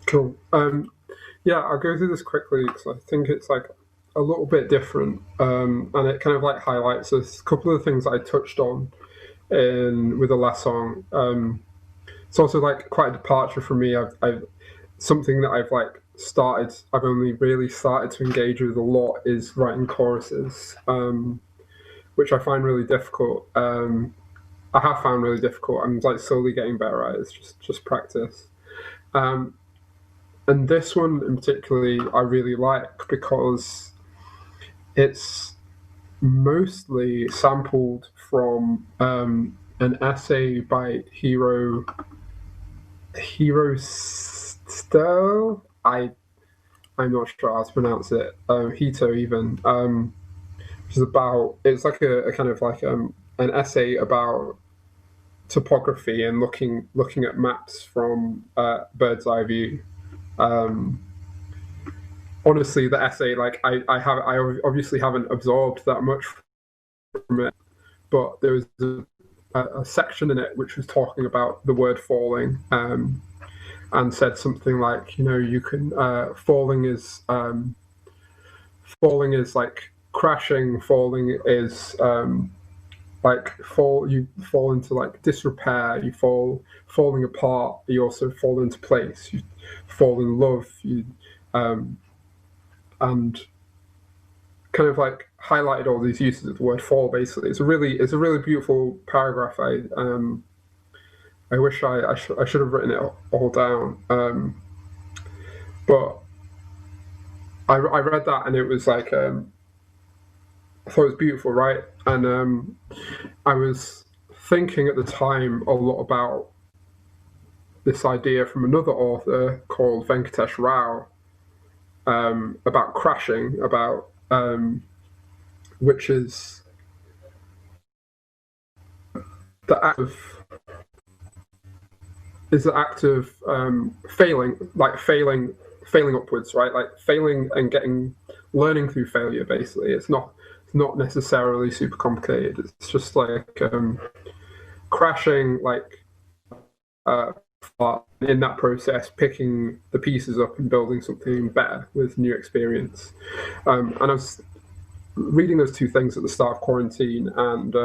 Cool. Yeah, I'll go through this quickly because I think it's like a little bit different, and it kind of like highlights a couple of things that I touched on with the last song. It's also like quite a departure for me. I've something that I've like started. I've only really started to engage with a lot is writing choruses, which I find really difficult. I have found really difficult. I'm like slowly getting better at it. It's just practice. And this one in particularly I really like because it's mostly sampled from an essay by Hero Sterl. I'm not sure how to pronounce it. Hito even, which is about, it's like a kind of like an essay about topography and looking at maps from bird's eye view. Honestly, the essay, like I obviously haven't absorbed that much from it, but there was a section in it which was talking about the word falling, and said something like, you can falling is like crashing, falling is you fall into like disrepair, you falling apart, you also fall into place, you fall in love, and kind of like highlighted all these uses of the word fall. Basically, it's a really beautiful paragraph. I wish I should have written it all down, but I read that and it was like, I thought it was beautiful, right? And I was thinking at the time a lot about this idea from another author called Venkatesh Rao, about crashing, about which is the act of failing, like failing upwards, right? Like failing and learning through failure. Basically, it's not necessarily super complicated. It's just like crashing, like in that process, picking the pieces up and building something better with new experience. And I was reading those two things at the start of quarantine, and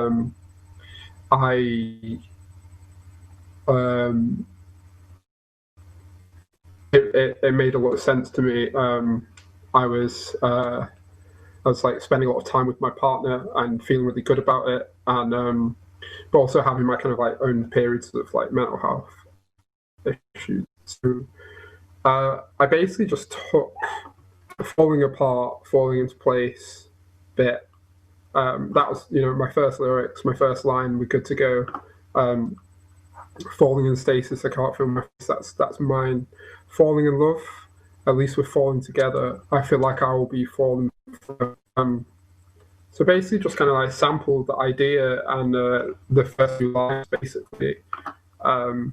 it made a lot of sense to me. I was like spending a lot of time with my partner and feeling really good about it, and but also having my kind of like own periods of like mental health issues. So I basically just took falling apart, falling into place bit. That was, my first lyrics, my first line, we're good to go. Falling in stasis, I can't feel my face, that's mine. Falling in love, at least we're falling together. I feel like I will be falling. So basically just kind of like sampled the idea and the first few lines basically, and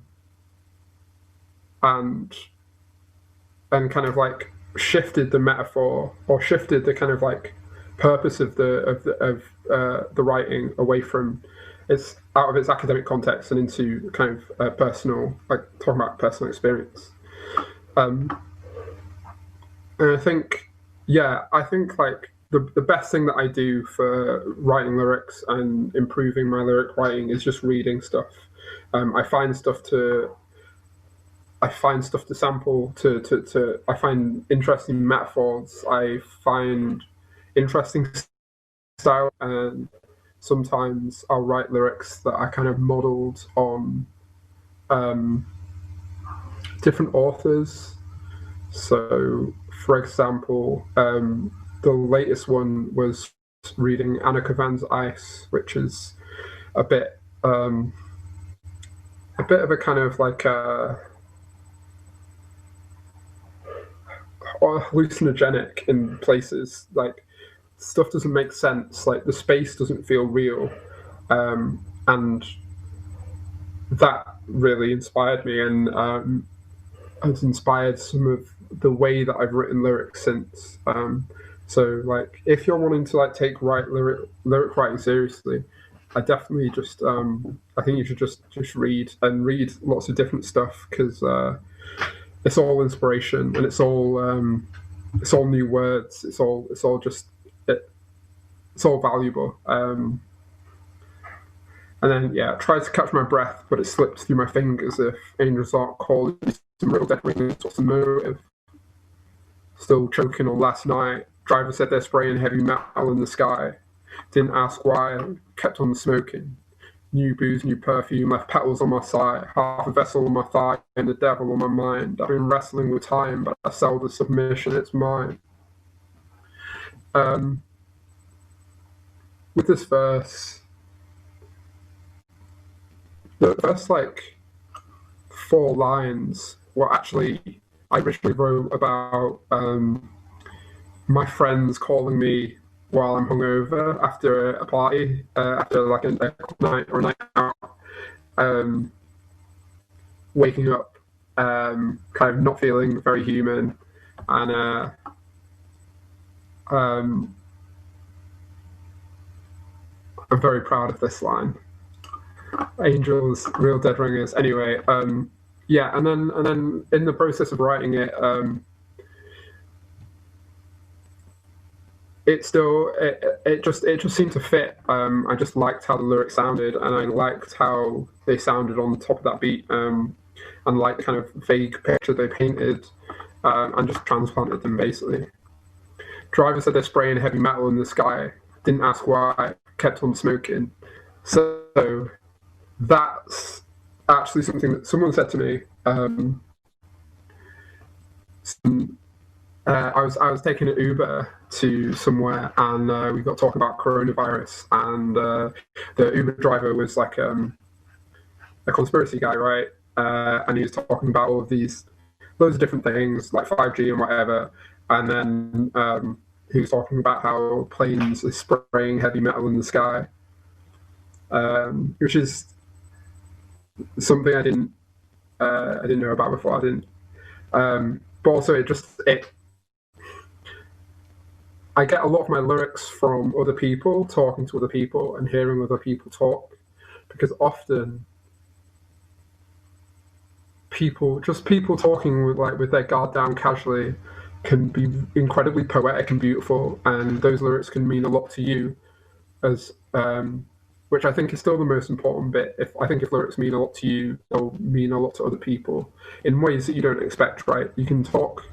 kind of like shifted the metaphor, or shifted the kind of like purpose of the writing away from out of its academic context and into kind of personal, like talking about personal experience. And I think like the best thing that I do for writing lyrics and improving my lyric writing is just reading stuff. I find stuff to sample, I find interesting metaphors, I find interesting style, and sometimes I'll write lyrics that I kind of modeled on different authors. So, for example, the latest one was reading Anna Kavan's Ice, which is a bit of a kind of like hallucinogenic in places. Like stuff doesn't make sense. Like the space doesn't feel real, and that really inspired me, and has inspired some of the way that I've written lyrics since. So like if you're wanting to like take lyric writing seriously, I definitely just I think you should just read lots of different stuff, because it's all inspiration and it's all new words. It's all valuable. And then I tried to catch my breath, but it slipped through my fingers. If angels aren't calling, some real dead rings. What's the motive? Still choking on last night. Driver said they're spraying heavy metal in the sky. Didn't ask why. Kept on smoking. New booze, new perfume. Left petals on my side. Half a vessel on my thigh, and the devil on my mind. I've been wrestling with time, but I sell the submission. It's mine. With this verse, the first like 4 lines were actually, I originally wrote about my friends calling me while I'm hungover after a party, after like a night or a night out, waking up, kind of not feeling very human, and I'm very proud of this line. Angels, Real Dead Ringers. Anyway, yeah, and then in the process of writing it, it just seemed to fit. I just liked how the lyrics sounded, and I liked how they sounded on top of that beat, and like the kind of vague picture they painted, and just transplanted them basically. Driver said they're spraying heavy metal in the sky. Didn't ask why. Kept on smoking. So that's actually something that someone said to me. I was taking an Uber to somewhere, and we got talking about coronavirus, and the Uber driver was like a conspiracy guy, right? And he was talking about all of these loads of different things like 5G and whatever, and then he was talking about how planes are spraying heavy metal in the sky, which is something I didn't know about before. I didn't, but also I get a lot of my lyrics from other people, talking to other people and hearing other people talk, because often people talking with their guard down casually can be incredibly poetic and beautiful, and those lyrics can mean a lot to you, as which I think is still the most important bit. If lyrics mean a lot to you, they'll mean a lot to other people in ways that you don't expect. Right? You can talk.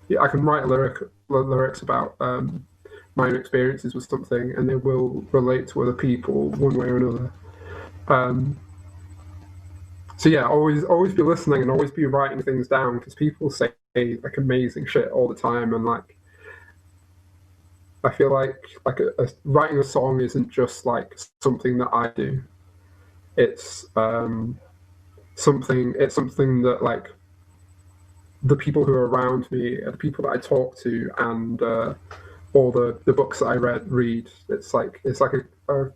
Yeah, I can write lyrics about my own experiences with something, and they will relate to other people one way or another. So yeah, always be listening and always be writing things down, because people say like amazing shit all the time, and like I feel like writing a song isn't just like something that I do. It's something that like the people who are around me, the people that I talk to, and all the books that I read. It's like a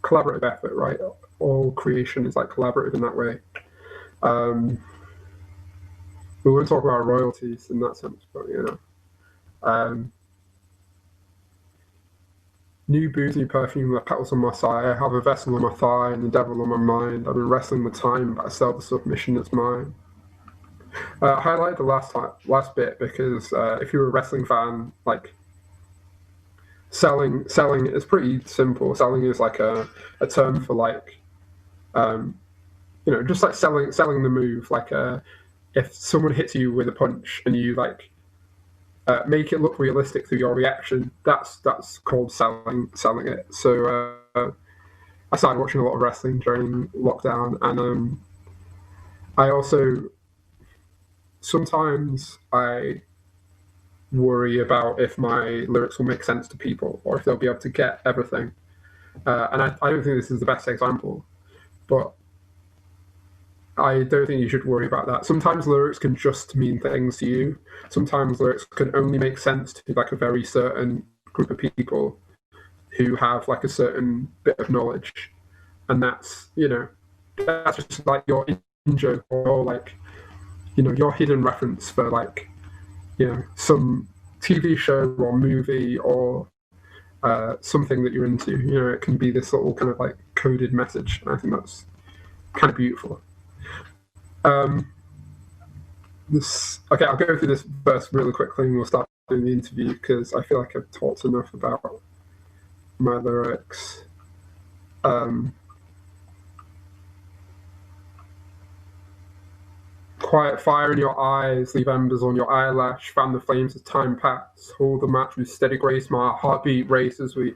collaborative effort, right? All creation is like collaborative in that way. We won't talk about royalties in that sense, but you know, new booze, new perfume, the petals on my side. I have a vessel on my thigh and the devil on my mind. I've been wrestling with time, but I sell the submission that's mine. I highlighted the last bit because if you're a wrestling fan, like selling is pretty simple. Selling is like a term for like just like selling the move. Like if someone hits you with a punch and you like make it look realistic through your reaction, that's called selling it. So I started watching a lot of wrestling during lockdown, and I also sometimes I worry about if my lyrics will make sense to people or if they'll be able to get everything. And I don't think this is the best example, but I don't think you should worry about that. Sometimes lyrics can just mean things to you. Sometimes lyrics can only make sense to like a very certain group of people who have like a certain bit of knowledge, and that's just like your in-joke or like your hidden reference for like some TV show or movie or something that you're into. It can be this little kind of like coded message, and I think that's kind of beautiful. Okay, I'll go through this verse really quickly and we'll start doing the interview, because I feel like I've talked enough about my lyrics. Quiet fire in your eyes, leave embers on your eyelash, fan the flames as time pass, hold the match with steady grace, my heartbeat races as we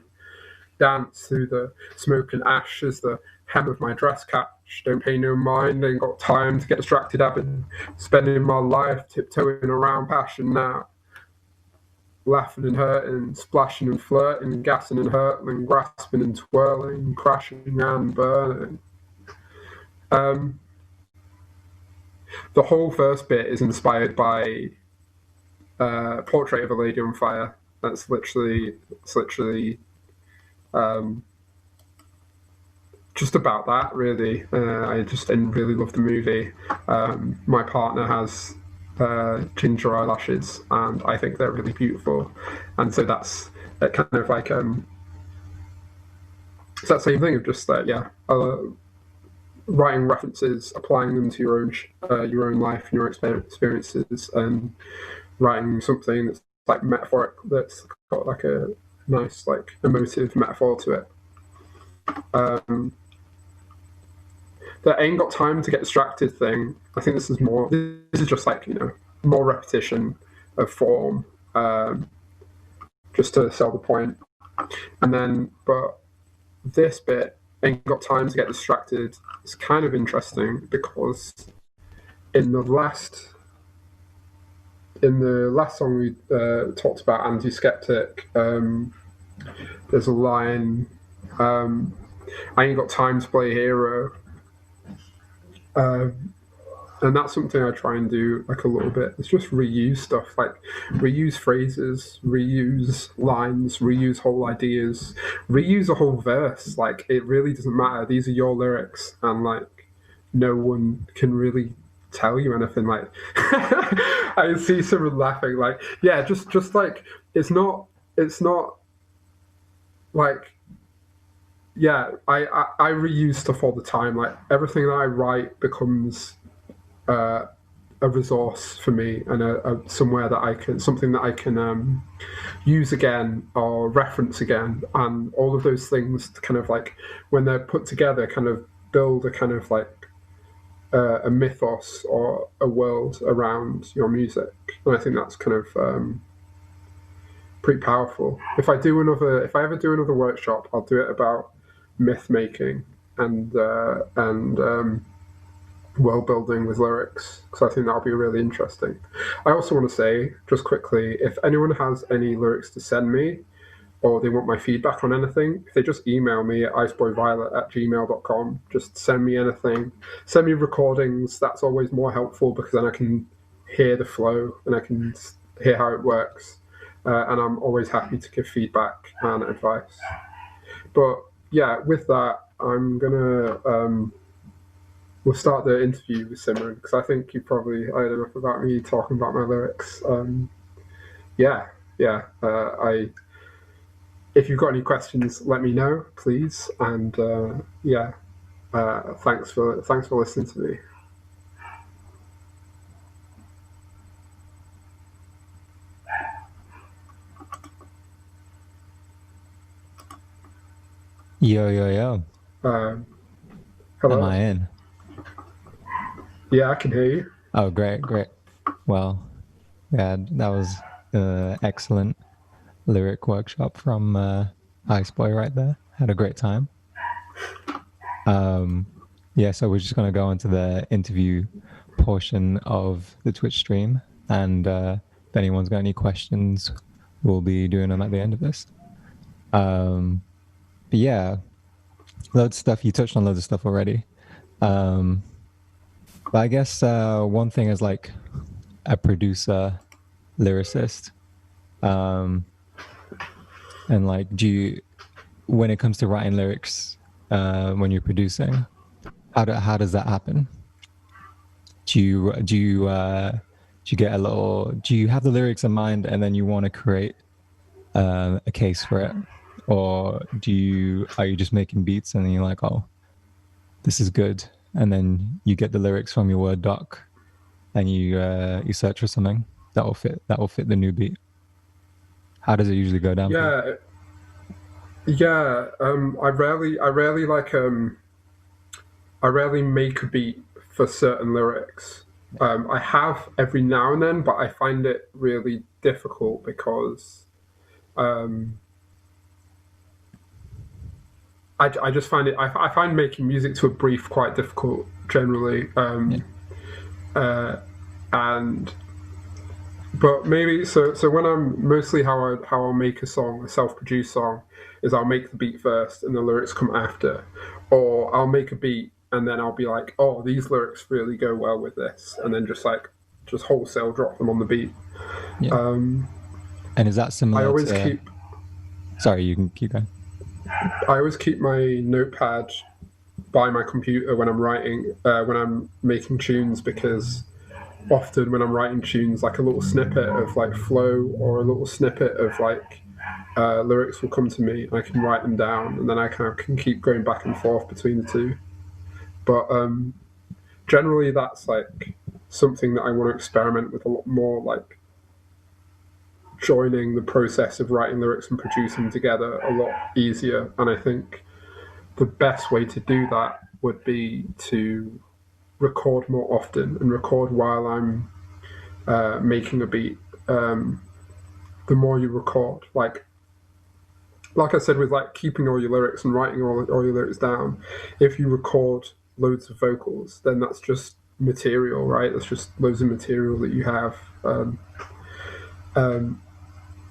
dance through the smoke and ash as the hem of my dress catch. Don't pay no mind, ain't got time to get distracted. I've been spending my life tiptoeing around passion now. Laughing and hurting, splashing and flirting, gassing and hurtling, grasping and twirling, crashing and burning. The whole first bit is inspired by Portrait of a Lady on Fire. It's literally just about that, really. I just really love the movie. My partner has ginger eyelashes, and I think they're really beautiful. And so that's kind of like it's that same thing of just that, writing references, applying them to your own life and your experiences, and writing something that's like metaphoric, that's got like a nice like emotive metaphor to it. The ain't got time to get distracted thing. I think this is more. This is just like more repetition of form, just to sell the point. And then, but this bit ain't got time to get distracted. It's kind of interesting because in the last song we talked about, Anti-Skeptic, there's a line, I ain't got time to play hero. And that's something I try and do like a little bit. It's just reuse stuff, like reuse phrases, reuse lines, reuse whole ideas, reuse a whole verse. Like it really doesn't matter. These are your lyrics, and like no one can really tell you anything. Like I see someone laughing. Like yeah, just like it's not like yeah. I reuse stuff all the time. Like everything that I write becomes a resource for me and somewhere that something that I can use again or reference again, and all of those things kind of like when they're put together kind of build a kind of like a mythos or a world around your music, and I think that's kind of pretty powerful. If I ever do another workshop, I'll do it about myth making and world building with lyrics, because I think that'll be really interesting. I also want to say, just quickly, if anyone has any lyrics to send me or they want my feedback on anything, if they just email me at iceboyviolet@gmail.com, just send me anything. Send me recordings. That's always more helpful because then I can hear the flow and I can hear how it works. And I'm always happy to give feedback and advice. But yeah, with that, I'm going to... we'll start the interview with Symrun, because I think you probably heard enough about me talking about my lyrics. If you've got any questions, let me know, please. And thanks for listening to me. Yo. Hello. Am I in? Yeah, I can hear you. Oh, great. Well, yeah, that was excellent lyric workshop from Iceboy right there. Had a great time. So we're just going to go into the interview portion of the Twitch stream, and if anyone's got any questions, we'll be doing them at the end of this. But yeah, loads of stuff. You touched on loads of stuff already. But I guess one thing is like a producer, lyricist, and like, when it comes to writing lyrics, when you're producing, how does that happen? Do you get a little? Do you have the lyrics in mind and then you want to create a case for it, or are you just making beats and then you're like, oh, this is good, and then you get the lyrics from your Word doc and you search for something that will fit the new beat? How does it usually go down? I rarely make a beat for certain lyrics. I have every now and then, but I find it really difficult because I just find I find making music to a brief quite difficult generally. But maybe so when I'm mostly how I'll make a song, a self-produced song, is I'll make the beat first and the lyrics come after, or I'll make a beat and then I'll be like, oh, these lyrics really go well with this, and then just wholesale drop them on the beat. Yeah. And is that similar? I always keep. Sorry, you can keep going. I always keep my notepad by my computer when I'm writing, when I'm making tunes, because often when I'm writing tunes, like a little snippet of like flow or a little snippet of like lyrics will come to me, and I can write them down, and then I kind of can keep going back and forth between the two. But generally, that's like something that I want to experiment with a lot more, like joining the process of writing lyrics and producing together a lot easier. And I think the best way to do that would be to record more often and record while I'm making a beat. The more you record, like I said, with like keeping all your lyrics and writing all your lyrics down, if you record loads of vocals, then that's just material, right? That's just loads of material that you have.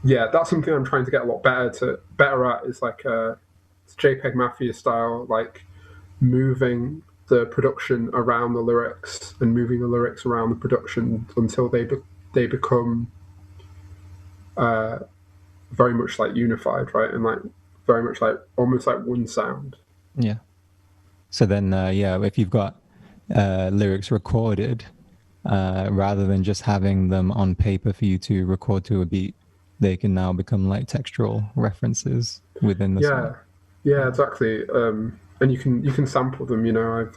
Yeah, that's something I'm trying to get a lot better at. Is like it's JPEG Mafia style, like moving the production around the lyrics and moving the lyrics around the production until they become very much like unified, right? And like very much like almost like one sound. Yeah. So then, if you've got lyrics recorded, rather than just having them on paper for you to record to a beat, they can now become like textual references within the song. Yeah, exactly. And you can sample them. You know,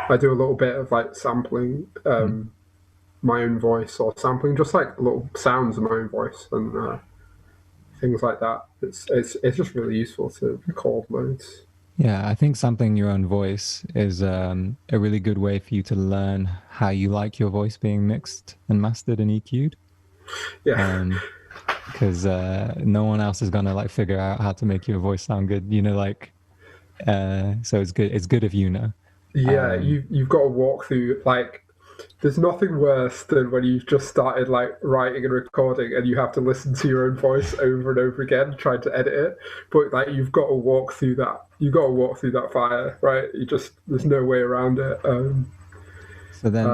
I do a little bit of like sampling my own voice, or sampling just like little sounds of my own voice and things like that. It's just really useful to record loads. Yeah, I think sampling your own voice is a really good way for you to learn how you like your voice being mixed and mastered and EQ'd. Yeah. Because no one else is gonna like figure out how to make your voice sound good, you know, like so it's good if you know. Yeah, you've got to walk through, like, there's nothing worse than when you've just started like writing and recording and you have to listen to your own voice over and over again trying to edit it. But like you've got to walk through that. You've got to walk through that fire, right? There's no way around it. So then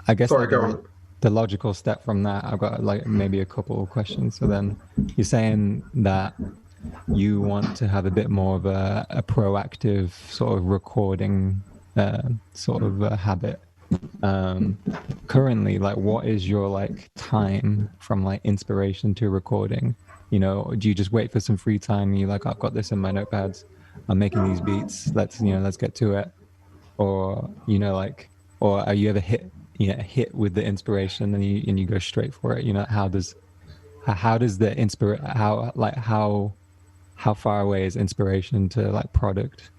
I guess sorry, like go on. the logical step from that, I've got like maybe a couple of questions. So then you're saying that you want to have a bit more of a proactive sort of recording sort of habit. Currently, like what is your like time from like inspiration to recording? You know, do you just wait for some free time and you're like, I've got this in my notepads, I'm making these beats, let's get to it? Or or are you ever hit with the inspiration and you go straight for it? You know, how does the how far away is inspiration to like product?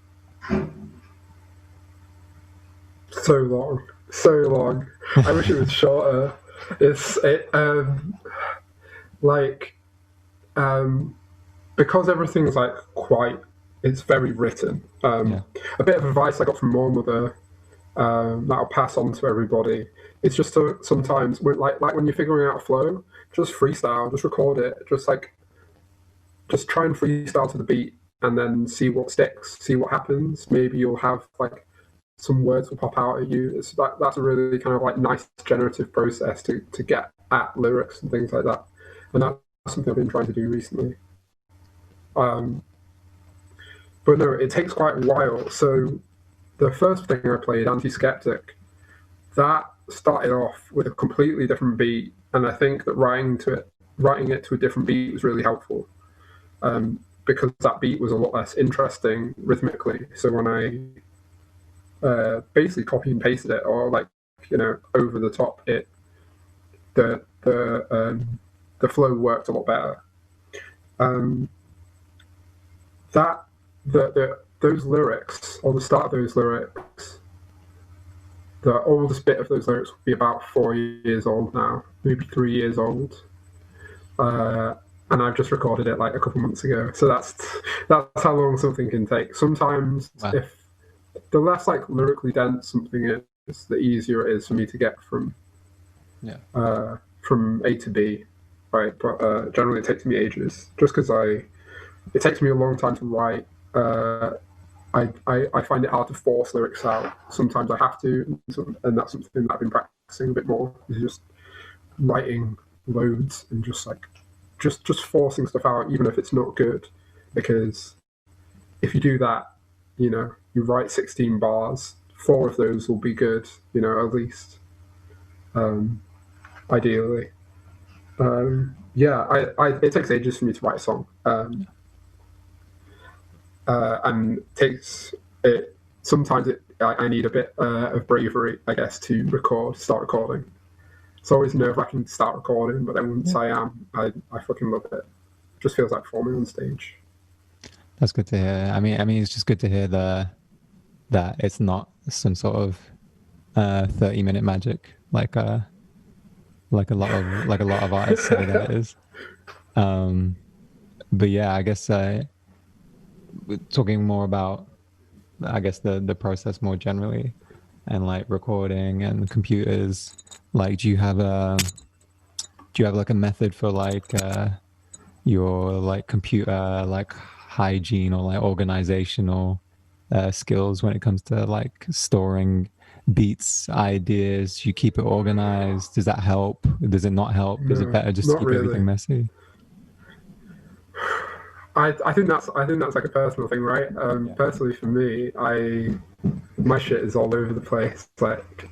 So long. I wish it was shorter. Because everything's like it's very written. A bit of advice I got from my mother that I'll pass on to everybody. It's just to sometimes like when you're figuring out a flow, just freestyle, just record it, just try and freestyle to the beat and then see what sticks, see what happens. Maybe you'll have like some words will pop out at you. That's a really kind of like nice generative process to get at lyrics and things like that. And that's something I've been trying to do recently. But no, it takes quite a while. So the first thing I played, Anti-Skeptic, that started off with a completely different beat. And I think that writing it to a different beat was really helpful. Because that beat was a lot less interesting rhythmically. So when I basically copy and pasted it, or like over the top it, the flow worked a lot better. Those lyrics, or the start of those lyrics, the oldest bit of those lyrics would be about 4 years old now, maybe 3 years old. And I've just recorded it like a couple months ago. So that's how long something can take. Sometimes if the less like lyrically dense something is, the easier it is for me to get from A to B, right? But generally it takes me ages, just because it takes me a long time to write. I find it hard to force lyrics out. Sometimes I have to, and that's something that I've been practicing a bit more, is just writing loads and just forcing stuff out, even if it's not good. Because if you do that, you write 16 bars, 4 of those will be good, at least, ideally. It takes ages for me to write a song. And takes sometimes I need a bit of bravery, I guess, to start recording. It's always nerve-wracking to start recording, but then once I am, I fucking love it. It just feels like performing on stage. That's good to hear. I mean, it's just good to hear that it's not some sort of 30-minute magic like a lot of artists say that it is. But yeah, I guess talking more about, I guess, the process more generally, and like recording and computers. Like, do you have like a method for like your like computer like hygiene or like organizational skills when it comes to like storing beats, ideas? You keep it organized? Does that help? Does it not help? Is it better just to not keep really. everything messy? I think that's like a personal thing, right? Personally, for me, my shit is all over the place. Like,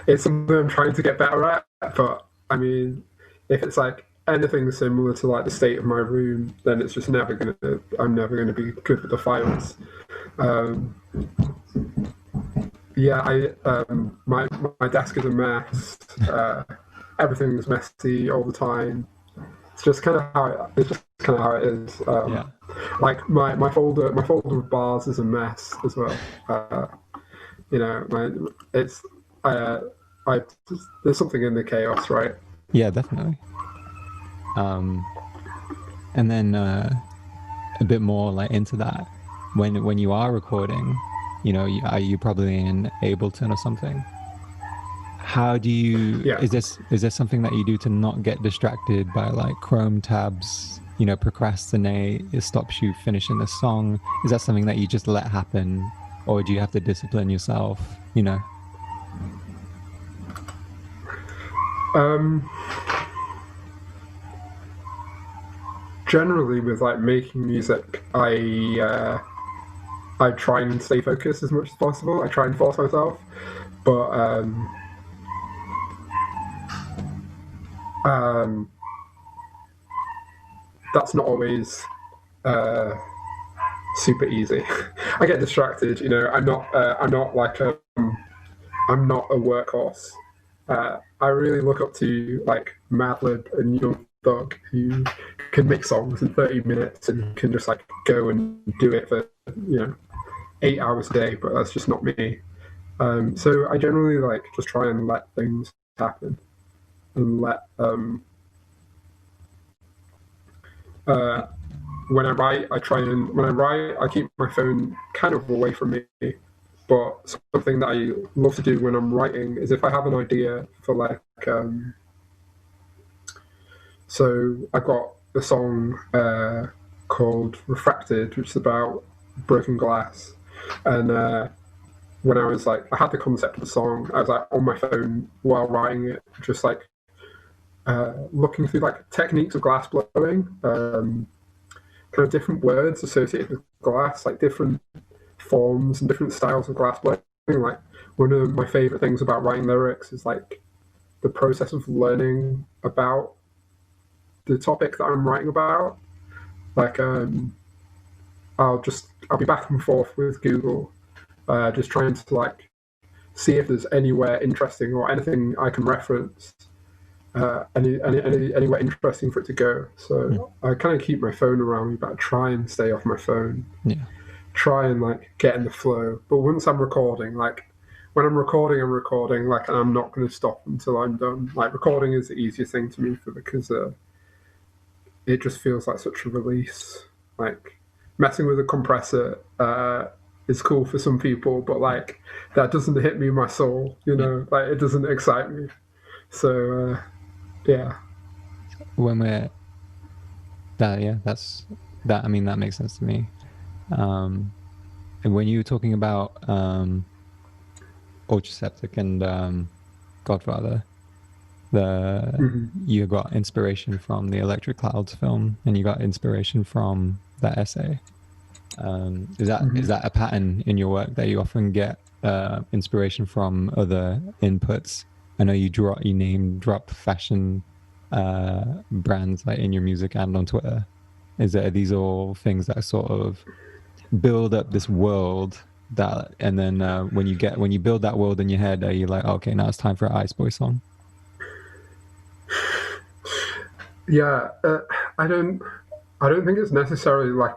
it's something I'm trying to get better at. But I mean, if it's like anything similar to like the state of my room, then it's just I'm never gonna be good with the files. My desk is a mess. Everything is messy all the time. It's just kind of how it is. Like my folder of bars is a mess as well. There's something in the chaos, right? Yeah, definitely. And then a bit more like into that, when you are recording, are you probably in Ableton or something? How do you? Yeah. Is there something that you do to not get distracted by like Chrome tabs? Procrastinate. It stops you finishing the song. Is that something that you just let happen, or do you have to discipline yourself? Generally, with like making music, I try and stay focused as much as possible. I try and force myself, but that's not always super easy. I get distracted. I'm not a workhorse. I really look up to like Madlib and Young Thug, who can make songs in 30 minutes and can just like go and do it for 8 hours a day. But that's just not me. So I generally like just try and let things happen and let when I write, I keep my phone kind of away from me. But something that I love to do when I'm writing is if I have an idea for like, so I've got a song called Refracted, which is about broken glass. And when I was like, I had the concept of the song, I was like on my phone while writing it, just like looking through like techniques of glass blowing, kind of different words associated with glass, like different forms and different styles of glass blowing. Like, one of my favorite things about writing lyrics is like the process of learning about the topic that I'm writing about. Like, I'll be back and forth with Google, just trying to like see if there's anywhere interesting or anything I can reference, anywhere interesting for it to go. So I kind of keep my phone around me, but I try and stay off my phone. Yeah. Try and like get in the flow. But once I'm recording, like when I'm recording, like, and I'm not going to stop until I'm done. Like, recording is the easiest thing to me because it just feels like such a release. Like, messing with a compressor is cool for some people, but like that doesn't hit me in my soul, like it doesn't excite me. So yeah. When we're that's that. I mean, that makes sense to me. And when you were talking about Ultraseptic and Godfather, you got inspiration from the Electric Clouds film, and you got inspiration from that essay. Is that a pattern in your work that you often get inspiration from other inputs? I know you name drop fashion brands like in your music and on Twitter. Are these all things that sort of build up this world that, and then when you build that world in your head, are you like, okay, now it's time for an Iceboy song? Yeah, I don't think it's necessarily like.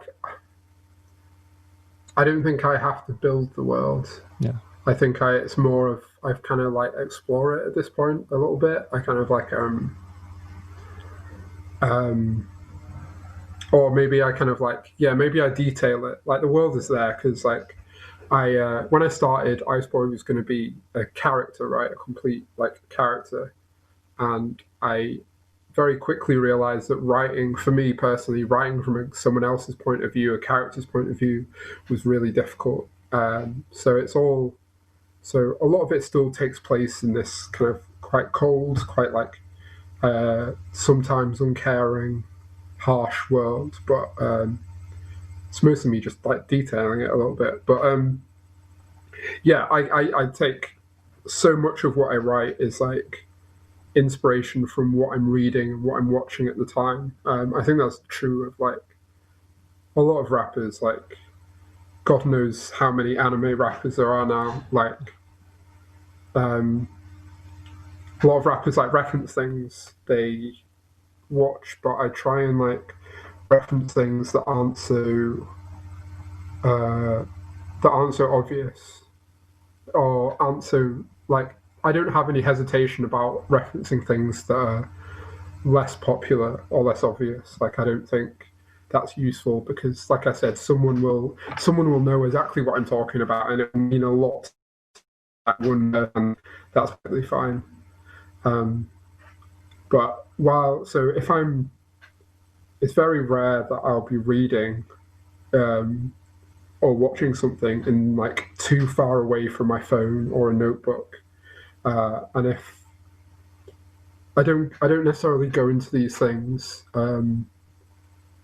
I don't think I have to build the world. Yeah. I think it's more of I've kind of like explore it at this point a little bit. I kind of like or maybe I kind of like maybe I detail it like the world is there because like I when I started Iceboy was going to be a character, right, a complete like character, and I very quickly realized that writing, for me personally, writing from someone else's point of view, a character's point of view, was really difficult. So it's all, so a lot of it still takes place in this kind of quite cold, quite like sometimes uncaring, harsh world. But it's mostly me just like detailing it a little bit. But I take so much of what I write is like inspiration from what I'm reading and what I'm watching at the time. I think that's true of like a lot of rappers. Like God knows how many anime rappers there are now. Like a lot of rappers like reference things they watch, but I try and like reference things uh, that aren't so obvious or aren't so like I don't have any hesitation about referencing things that are less popular or less obvious. Like I don't think that's useful because, like I said, someone will know exactly what I'm talking about, and it will mean a lot. That one, and that's perfectly fine. Um, but if I'm, it's very rare that I'll be reading um, or watching something in like too far away from my phone or a notebook, and if I don't necessarily go into these things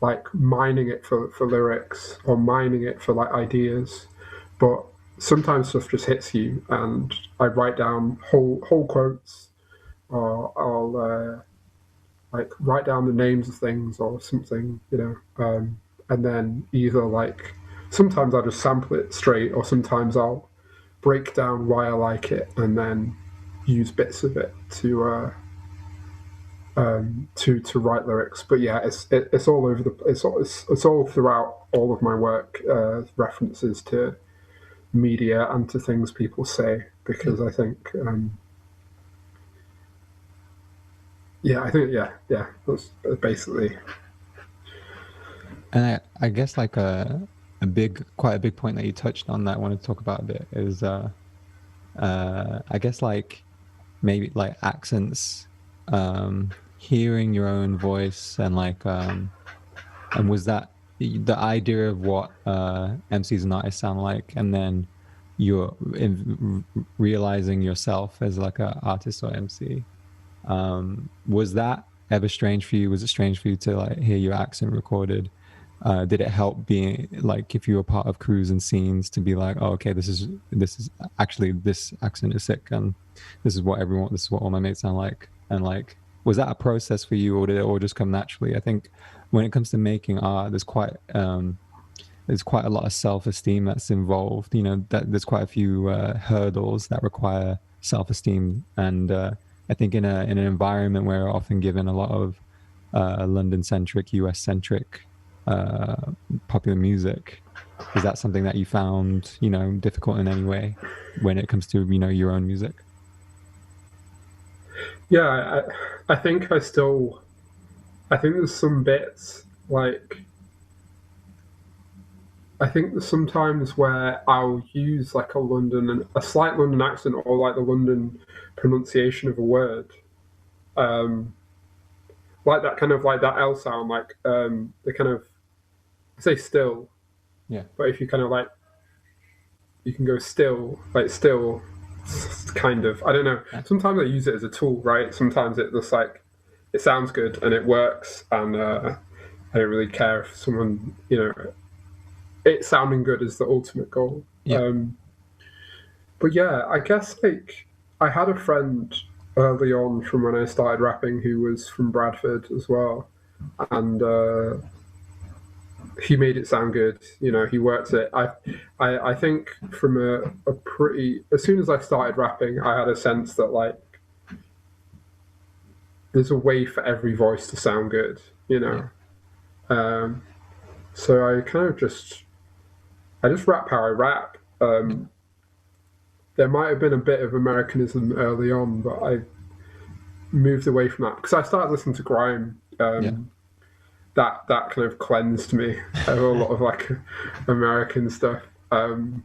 like mining it for lyrics or mining it for like ideas, but sometimes stuff just hits you, and I write down whole quotes, or I'll like write down the names of things or something, and then either like sometimes I'll just sample it straight, or sometimes I'll break down why I like it and then use bits of it to write lyrics. But yeah, it's all over it's all throughout all of my work, references to media and to things people say, because I think that's basically. And I guess like quite a big point that you touched on that I wanted to talk about a bit is I guess like maybe like accents, hearing your own voice, and like and was that the idea of what MCs and artists sound like, and then you're realizing yourself as like an artist or MC. Was that ever strange for you? Was it strange for you to like hear your accent recorded? Did it help being like if you were part of crews and scenes to be like, oh, okay, this is actually, this accent is sick, and this is what all my mates sound like? And like, was that a process for you, or did it all just come naturally? I think when it comes to making art, there's quite a lot of self-esteem that's involved. You know, that there's quite a few hurdles that require self-esteem, and I think in an environment where we're often given a lot of London-centric, US-centric popular music, is that something that you found, difficult in any way when it comes to, your own music? Yeah, I think I think there's some bits like I think there's sometimes where I'll use like a slight London accent, or like the London pronunciation of a word, um, like that kind of like that L sound, like the kind of I say still, Yeah. but if you kind of like you can go still, like still, kind of. I don't know. Sometimes I use it as a tool, right? Sometimes it just like it sounds good and it works, and I don't really care if someone, it sounding good is the ultimate goal. Yeah. But yeah, I guess like I had a friend early on from when I started rapping who was from Bradford as well, and he made it sound good. You know, he worked it. I think from a pretty, as soon as I started rapping, I had a sense that like there's a way for every voice to sound good. You know, so I kind of I just rap how I rap. There might have been a bit of Americanism early on, but I moved away from that because I started listening to grime. That kind of cleansed me of a lot of like American stuff. And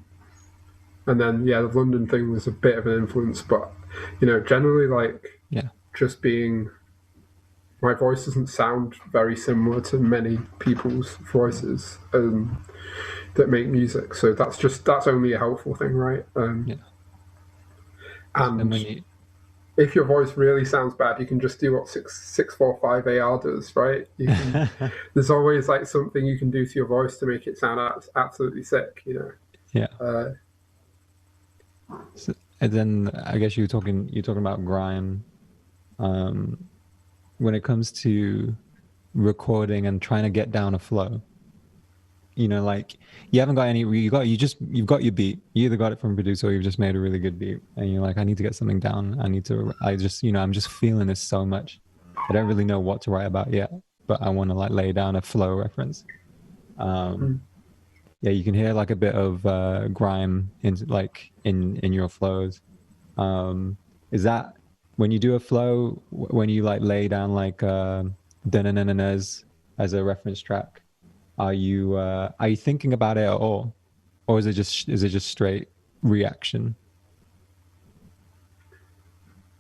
then the London thing was a bit of an influence, but you know, generally like just being, my voice doesn't sound very similar to many people's voices that make music. So that's only a helpful thing, right? And if your voice really sounds bad, you can just do what 645 AR does, right? You can, there's always like something you can do to your voice to make it sound absolutely sick, you know. Yeah. So, and then I guess you're talking about grime. When it comes to recording and trying to get down a flow, you know, like you haven't got any, you've got your beat. You either got it from a producer or you've just made a really good beat, and you're like, I need to get something down. I'm just feeling this so much. I don't really know what to write about yet, but I want to like lay down a flow reference. Yeah, you can hear like a bit of grime in your flows. Is that when you do a flow, when you like lay down like da-na-na-na-nas as a reference track? Are you thinking about it at all, or is it just straight reaction?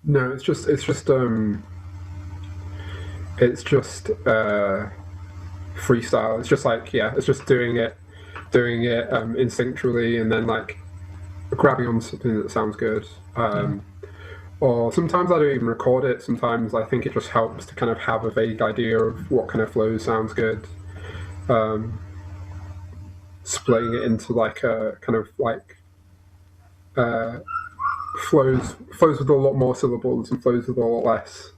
No, it's just freestyle. It's just like it's just doing it instinctually, and then like grabbing on something that sounds good. Or sometimes I don't even record it. Sometimes I think it just helps to kind of have a vague idea of what kind of flow sounds good. Splitting it into like a kind of like flows with a lot more syllables and flows with a lot less.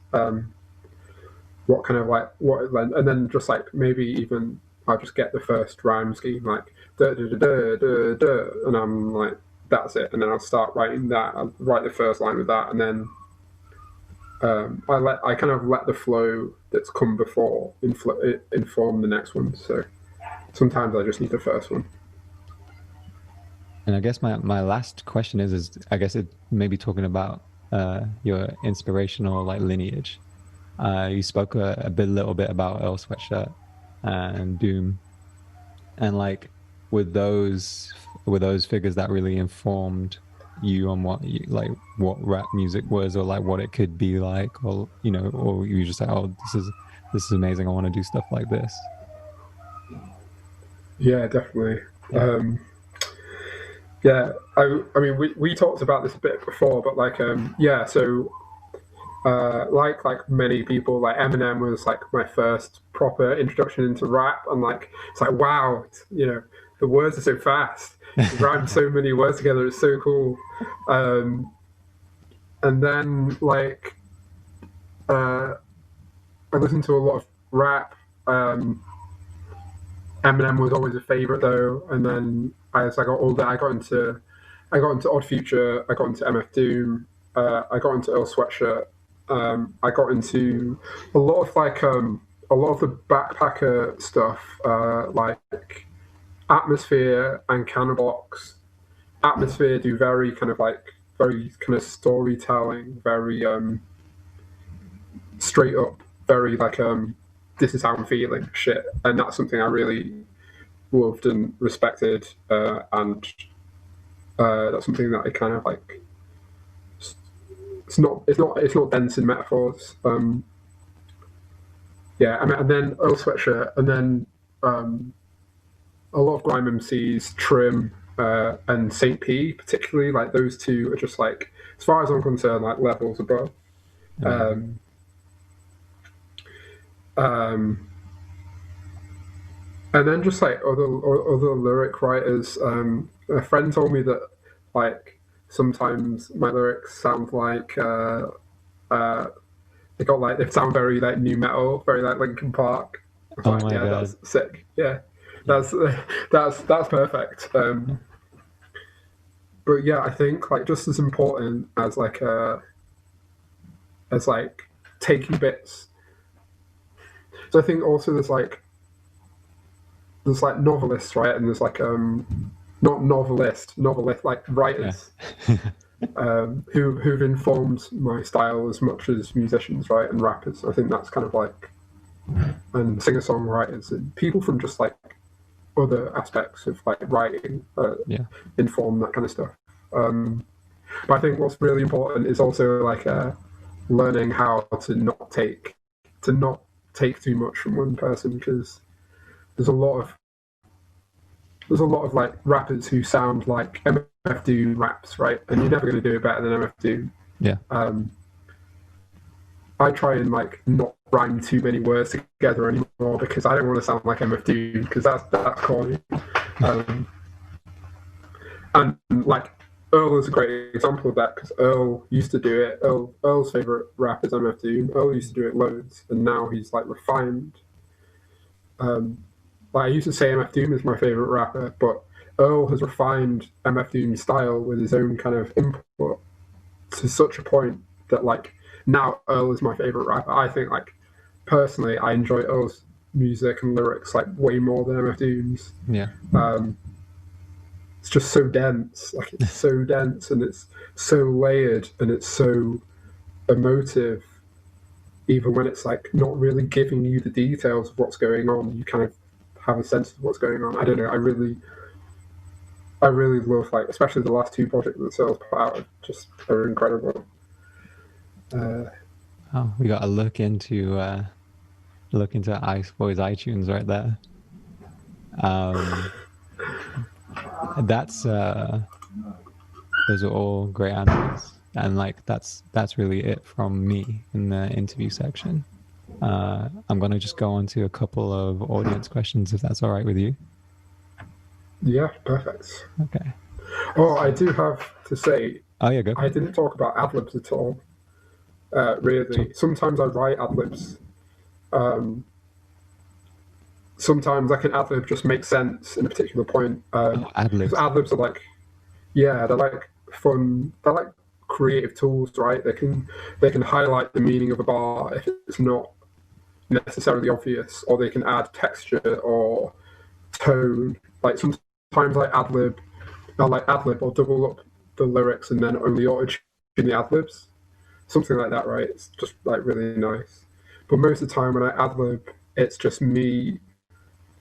What kind of like and then just like maybe even I'll just get the first rhyme scheme like da da da da da da, and I'm like, that's it, and then I'll start writing that. I'll write the first line with that, and then I kind of let the flow that's come before inform the next one. So sometimes I just need the first one. And I guess my last question is I guess it maybe talking about your inspirational like lineage. You spoke a little bit about Earl Sweatshirt and Doom, and like with those figures that really informed you on what rap music was, or like what it could be like, or you know, or you just say, oh, this is amazing, I want to do stuff like this. Yeah, definitely. I mean, we talked about this a bit before, but like, so like many people, like Eminem was like my first proper introduction into rap, and like it's like, wow, you know, the words are so fast, you rhyme so many words together, it's so cool. And then like I listened to a lot of rap. Eminem was always a favorite though, and then as I got older, I got into Odd Future, I got into MF Doom, I got into Earl Sweatshirt, I got into a lot of the backpacker stuff, like Atmosphere and Cannablox. Atmosphere do very kind of storytelling, very straight up, very like this is how I'm feeling shit, and that's something I really loved and respected, and that's something that I kind of like. It's not dense in metaphors. And then Earl Sweatshirt, and then a lot of grime MCs, Trim and Saint P, particularly, like those two are just like, as far as I'm concerned, like levels above. And then just like other lyric writers. A friend told me that like sometimes my lyrics sound like they sound very like new metal, very like Linkin Park. Oh my God. That's sick. Yeah. that's perfect. But yeah, I think like just as important as like taking bits. So I think also there's like novelists, right? And there's like not novelist like writers who've informed my style as much as musicians, right? And rappers. I think that's kind of like and singer-songwriters and people from just like other aspects of like writing inform that kind of stuff. But I think what's really important is also like learning how to not take too much from one person, because there's a lot of like rappers who sound like MF Doom raps, right? And you're never going to do it better than MF Doom. Yeah. I try and like not rhyme too many words together anymore because I don't want to sound like MF Doom, because that's corny. And like Earl is a great example of that, because Earl used to do it. Earl's favorite rap is MF Doom. Earl used to do it loads, and now he's like refined. Like I used to say MF Doom is my favorite rapper, but Earl has refined MF Doom's style with his own kind of input to such a point that like now Earl is my favorite rapper. I think like personally I enjoy Earl's music and lyrics like way more than MF Doom's. Yeah. It's just so dense. Like it's so dense and it's so layered and it's so emotive. Even when it's like not really giving you the details of what's going on, you kind of have a sense of what's going on. I don't know. I really love like, especially the last two projects that Searle's put out. Just are incredible. We got to look into Iceboy's iTunes right there. That's those are all great answers, and like that's really it from me in the interview section. I'm gonna just go on to a couple of audience questions, if that's all right with you. Yeah, perfect. Okay. Oh, I do have to say. Oh yeah, go. I didn't talk about ad-libs at all. Really, sometimes I write ad-libs. Sometimes like an ad-lib just makes sense in a particular point. Ad-libs. Ad-libs are like, they're like fun. They're like creative tools, right? They can highlight the meaning of a bar if it's not necessarily obvious, or they can add texture or tone. Like sometimes like ad-lib or double up the lyrics and then only auto-tune the ad-libs. Something like that, right? It's just like really nice. But most of the time when I ad-lib, it's just me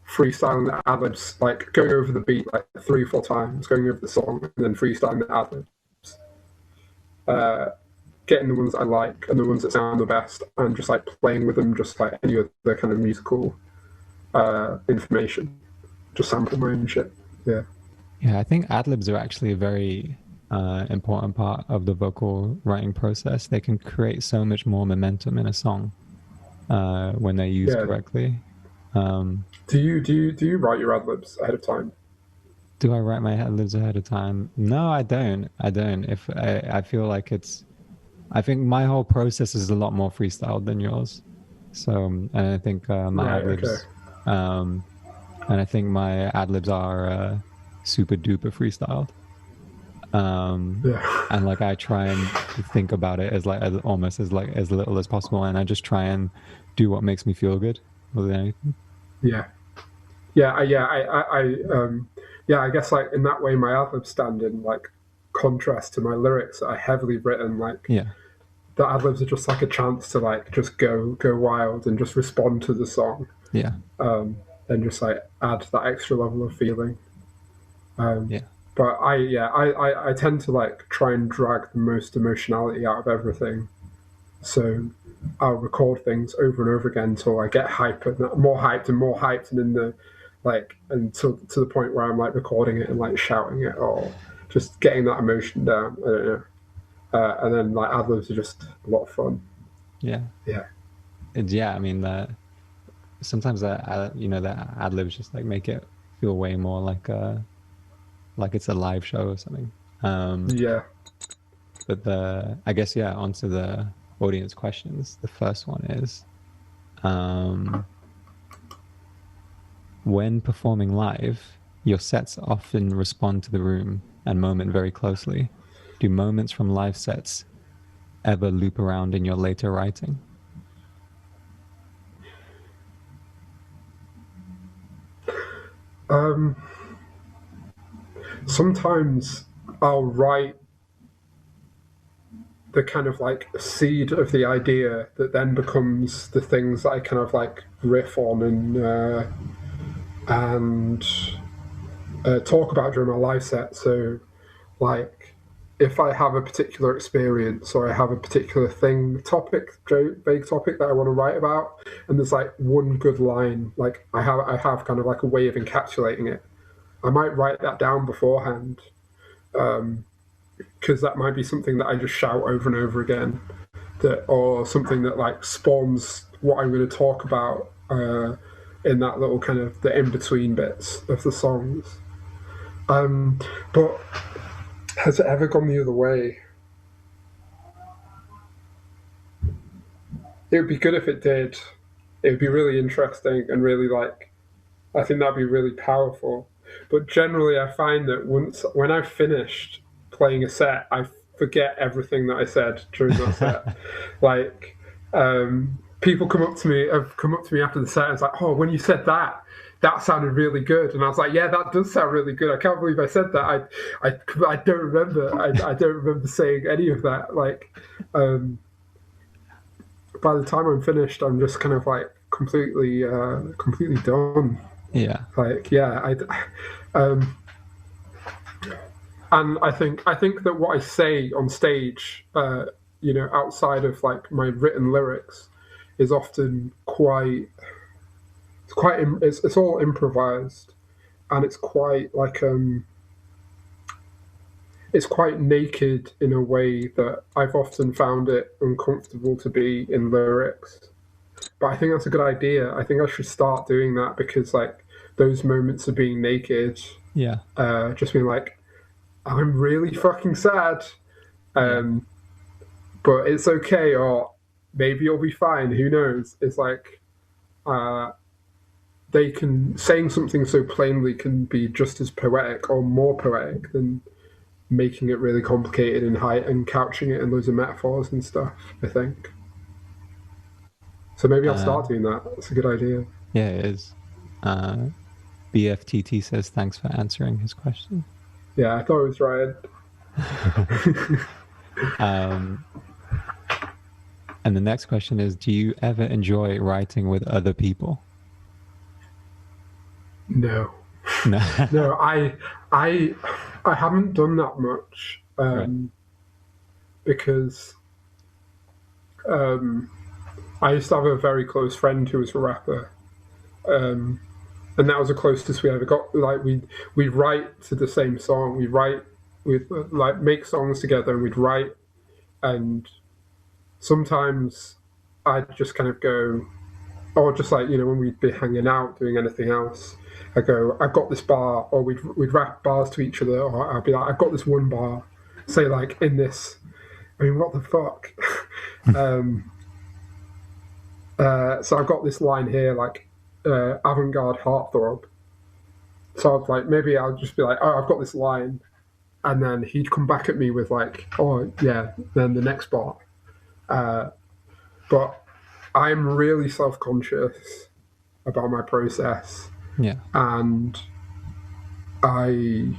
freestyling the ad-libs, like going over the beat like 3 or 4 times, going over the song, and then freestyling the ad-libs. Getting the ones I like and the ones that sound the best, and just like playing with them just like any other kind of musical information. Just sample my own shit. Yeah. Yeah, I think ad-libs are actually a very important part of the vocal writing process. They can create so much more momentum in a song when they're used correctly. Do you write your ad-libs ahead of time? Do I write my ad-libs ahead of time? No, I don't. If I feel like I think my whole process is a lot more freestyled than yours. So, and I think my ad-libs, and I think my ad-libs are super duper freestyled. And like I try and think about it as almost as little as possible, and I just try and do what makes me feel good more than anything. I guess like in that way my ad-libs stand in like contrast to my lyrics that are heavily written. Like the ad-libs are just like a chance to like just go wild and just respond to the song. And just like add that extra level of feeling. But I tend to like try and drag the most emotionality out of everything. So I'll record things over and over again until I get more hyped, and in the like until to the point where I'm like recording it and like shouting it or just getting that emotion down. I don't know. And then like ad-libs are just a lot of fun. Yeah. I mean sometimes the ad-libs just like make it feel way more like it's a live show or something. But I guess onto the audience questions. The first one is when performing live, your sets often respond to the room and moment very closely. Do moments from live sets ever loop around in your later writing? Sometimes I'll write the kind of like seed of the idea that then becomes the things that I kind of like riff on and talk about during my live set. So, like, if I have a particular experience or I have a particular vague topic that I want to write about, and there's like one good line, like I have kind of like a way of encapsulating it. I might write that down beforehand, because that might be something that I just shout over and over again, or something that like spawns what I'm going to talk about in that little kind of the in between bits of the songs. But has it ever gone the other way? It would be good if it did. It would be really interesting and really like, I think that'd be really powerful. But generally, I find that when I've finished playing a set, I forget everything that I said during that set. Like, people have come up to me after the set and it's like, oh, when you said that, that sounded really good. And I was like, yeah, that does sound really good. I can't believe I said that. I don't remember. I don't remember saying any of that. Like, by the time I'm finished, I'm just kind of like completely done. Yeah. Like, yeah, and I think that what I say on stage, outside of like my written lyrics, is often it's all improvised, and it's quite like it's quite naked in a way that I've often found it uncomfortable to be in lyrics. But I think that's a good idea. I think I should start doing that, because like those moments of being naked, Yeah. just being like, I'm really fucking sad, but it's okay, or maybe you'll be fine. Who knows? It's like saying something so plainly can be just as poetic or more poetic than making it really complicated and couching it in loads of metaphors and stuff, I think. So maybe I'll start doing that. That's a good idea. Yeah, it is. BFTT says thanks for answering his question. Yeah, I thought it was Ryan. And the next question is, do you ever enjoy writing with other people? No. No. No, I haven't done that much, Right. because I used to have a very close friend who was a rapper, and that was the closest we ever got. Like we'd write to the same song. We'd like make songs together, and we'd write. And sometimes I'd just kind of go, or just like when we'd be hanging out doing anything else, I go, I've got this bar, or we'd rap bars to each other, or I'd be like, I've got this one bar, say like in this. I mean, what the fuck? So I've got this line here, like avant-garde heartthrob. So I was like, maybe I'll just be like, oh, I've got this line, and then he'd come back at me with like, oh yeah, then the next bar. But I'm really self-conscious about my process, Yeah. and I'm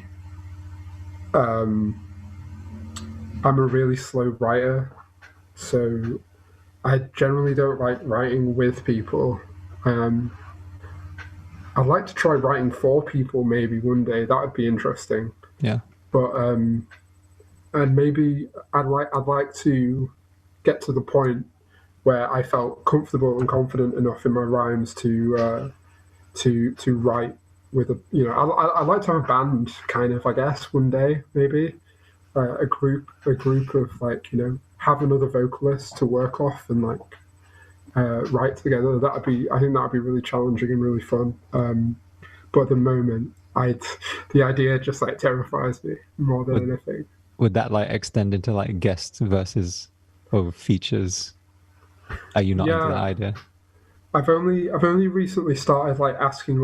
a really slow writer, so I generally don't like writing with people. I'd like to try writing for people maybe one day. That would be interesting. Yeah. But and maybe I'd like to get to the point where I felt comfortable and confident enough in my rhymes to write with a I'd like to have a band, kind of, I guess, one day maybe, a group of like have another vocalist to work off and like write together. I think that'd be really challenging and really fun. But at the moment, the idea just like terrifies me more than anything. Would that like extend into like guests versus or features? Are you not into that idea? I've only recently started like asking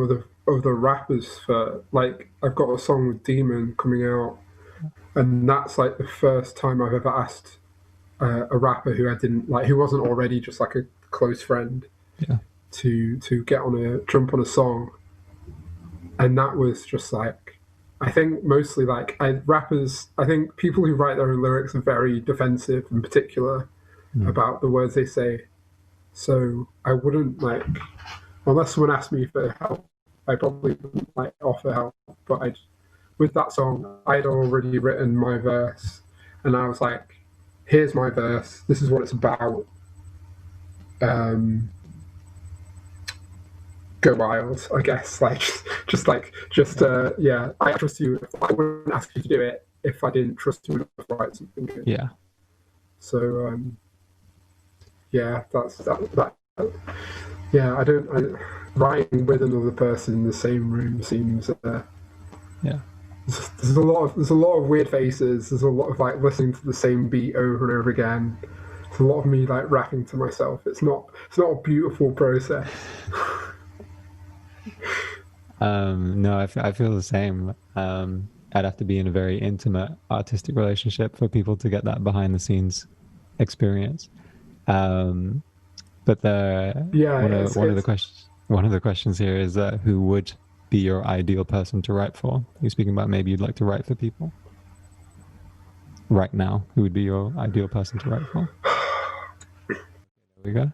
other rappers for like I've got a song with Demon coming out, and that's like the first time I've ever asked a rapper who I didn't like, who wasn't already just like a close friend, Yeah. to get on a jump on a song, and that was just like, I think mostly like rappers. I think people who write their own lyrics are very defensive, in particular, about the words they say. So I wouldn't like, unless someone asked me for help, I probably wouldn't like offer help. But with that song, I'd already written my verse, and I was like, "Here's my verse. This is what it's about. Go wild, I guess." Like, yeah. I trust you. I wouldn't ask you to do it if I didn't trust you enough to write something good. Yeah. So yeah, that's that. Yeah, writing with another person in the same room seems. Yeah. There's a lot of weird faces. There's a lot of like listening to the same beat over and over again. There's a lot of me like rapping to myself. It's not a beautiful process. No, I feel the same. I'd have to be in a very intimate artistic relationship for people to get that behind the scenes experience. But one of the questions here is who would be your ideal person to write for? You're speaking about maybe you'd like to write for people. Right now, who would be your ideal person to write for? There we go.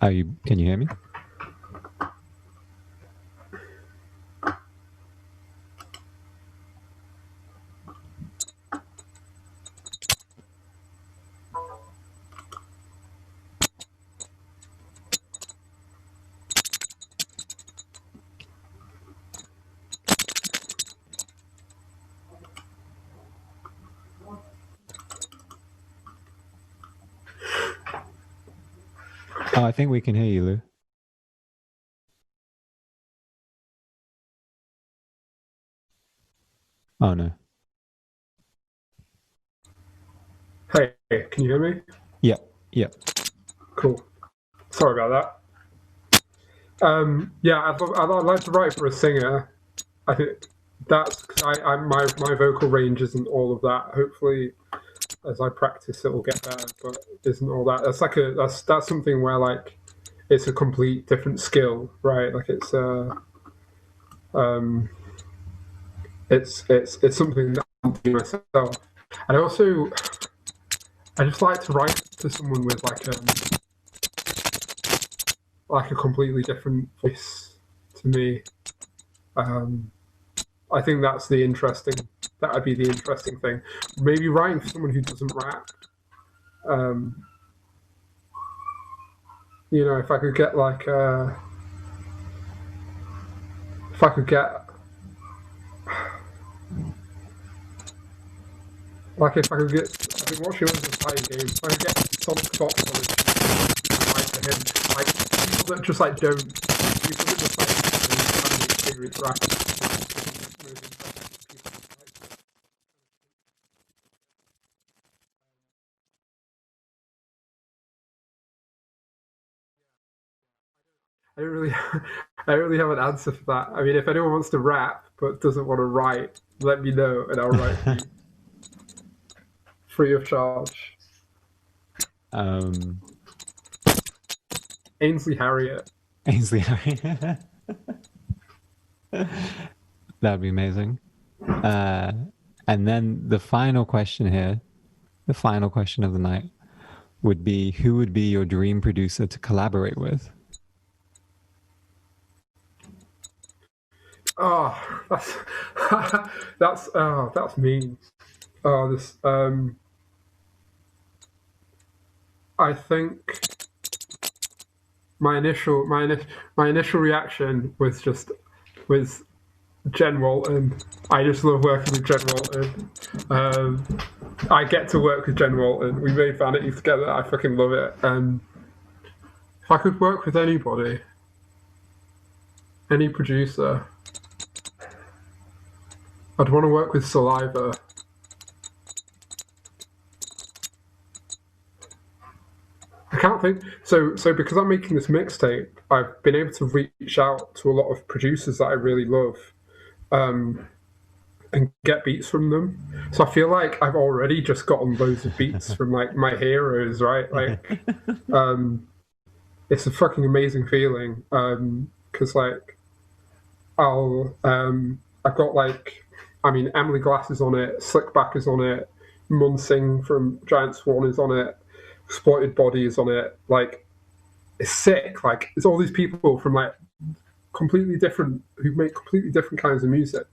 Can you hear me? Oh, I think we can hear you, Lou. Oh no. Hey, can you hear me? Yep. Cool. Sorry about that. Yeah, I'd like to write for a singer. I think that's my vocal range isn't all of that. Hopefully, as I practice, it will get better. But it isn't all that. That's something where like it's a complete different skill, right? Like it's something that I'm doing myself. And I just like to write to someone with like a completely different voice to me. I think that would be the interesting thing. Maybe writing for someone who doesn't rap. If I could get like if I could get like if I could get, I think what she was playing games. If I could get some spots on it, like for him, like people that just like don't, people that just like haven't experienced rap. I don't really, I don't really have an answer for that. I mean, if anyone wants to rap but doesn't want to write, let me know and I'll write for you. Free of charge. Ainsley Harriott. That'd be amazing. And then the final question here, the final question of the night would be, who would be your dream producer to collaborate with? Oh, that's mean. Oh, this I think my initial reaction was Jen Walton. I just love working with Jen Walton. I get to work with Jen Walton. We made Vanity together. I fucking love it. If I could work with anybody, any producer, I'd want to work with Saliva. can't think. So because I'm making this mixtape, I've been able to reach out to a lot of producers that I really love, and get beats from them. So I feel like I've already just gotten loads of beats from like my heroes, right? Like, it's a fucking amazing feeling. Because like I've got like, I mean, Emily Glass is on it, Slickback is on it, Mun Singh from Giant Swan is on it, Exploited Body is on it. Like, it's sick. Like, it's all these people from like completely different, who make completely different kinds of music.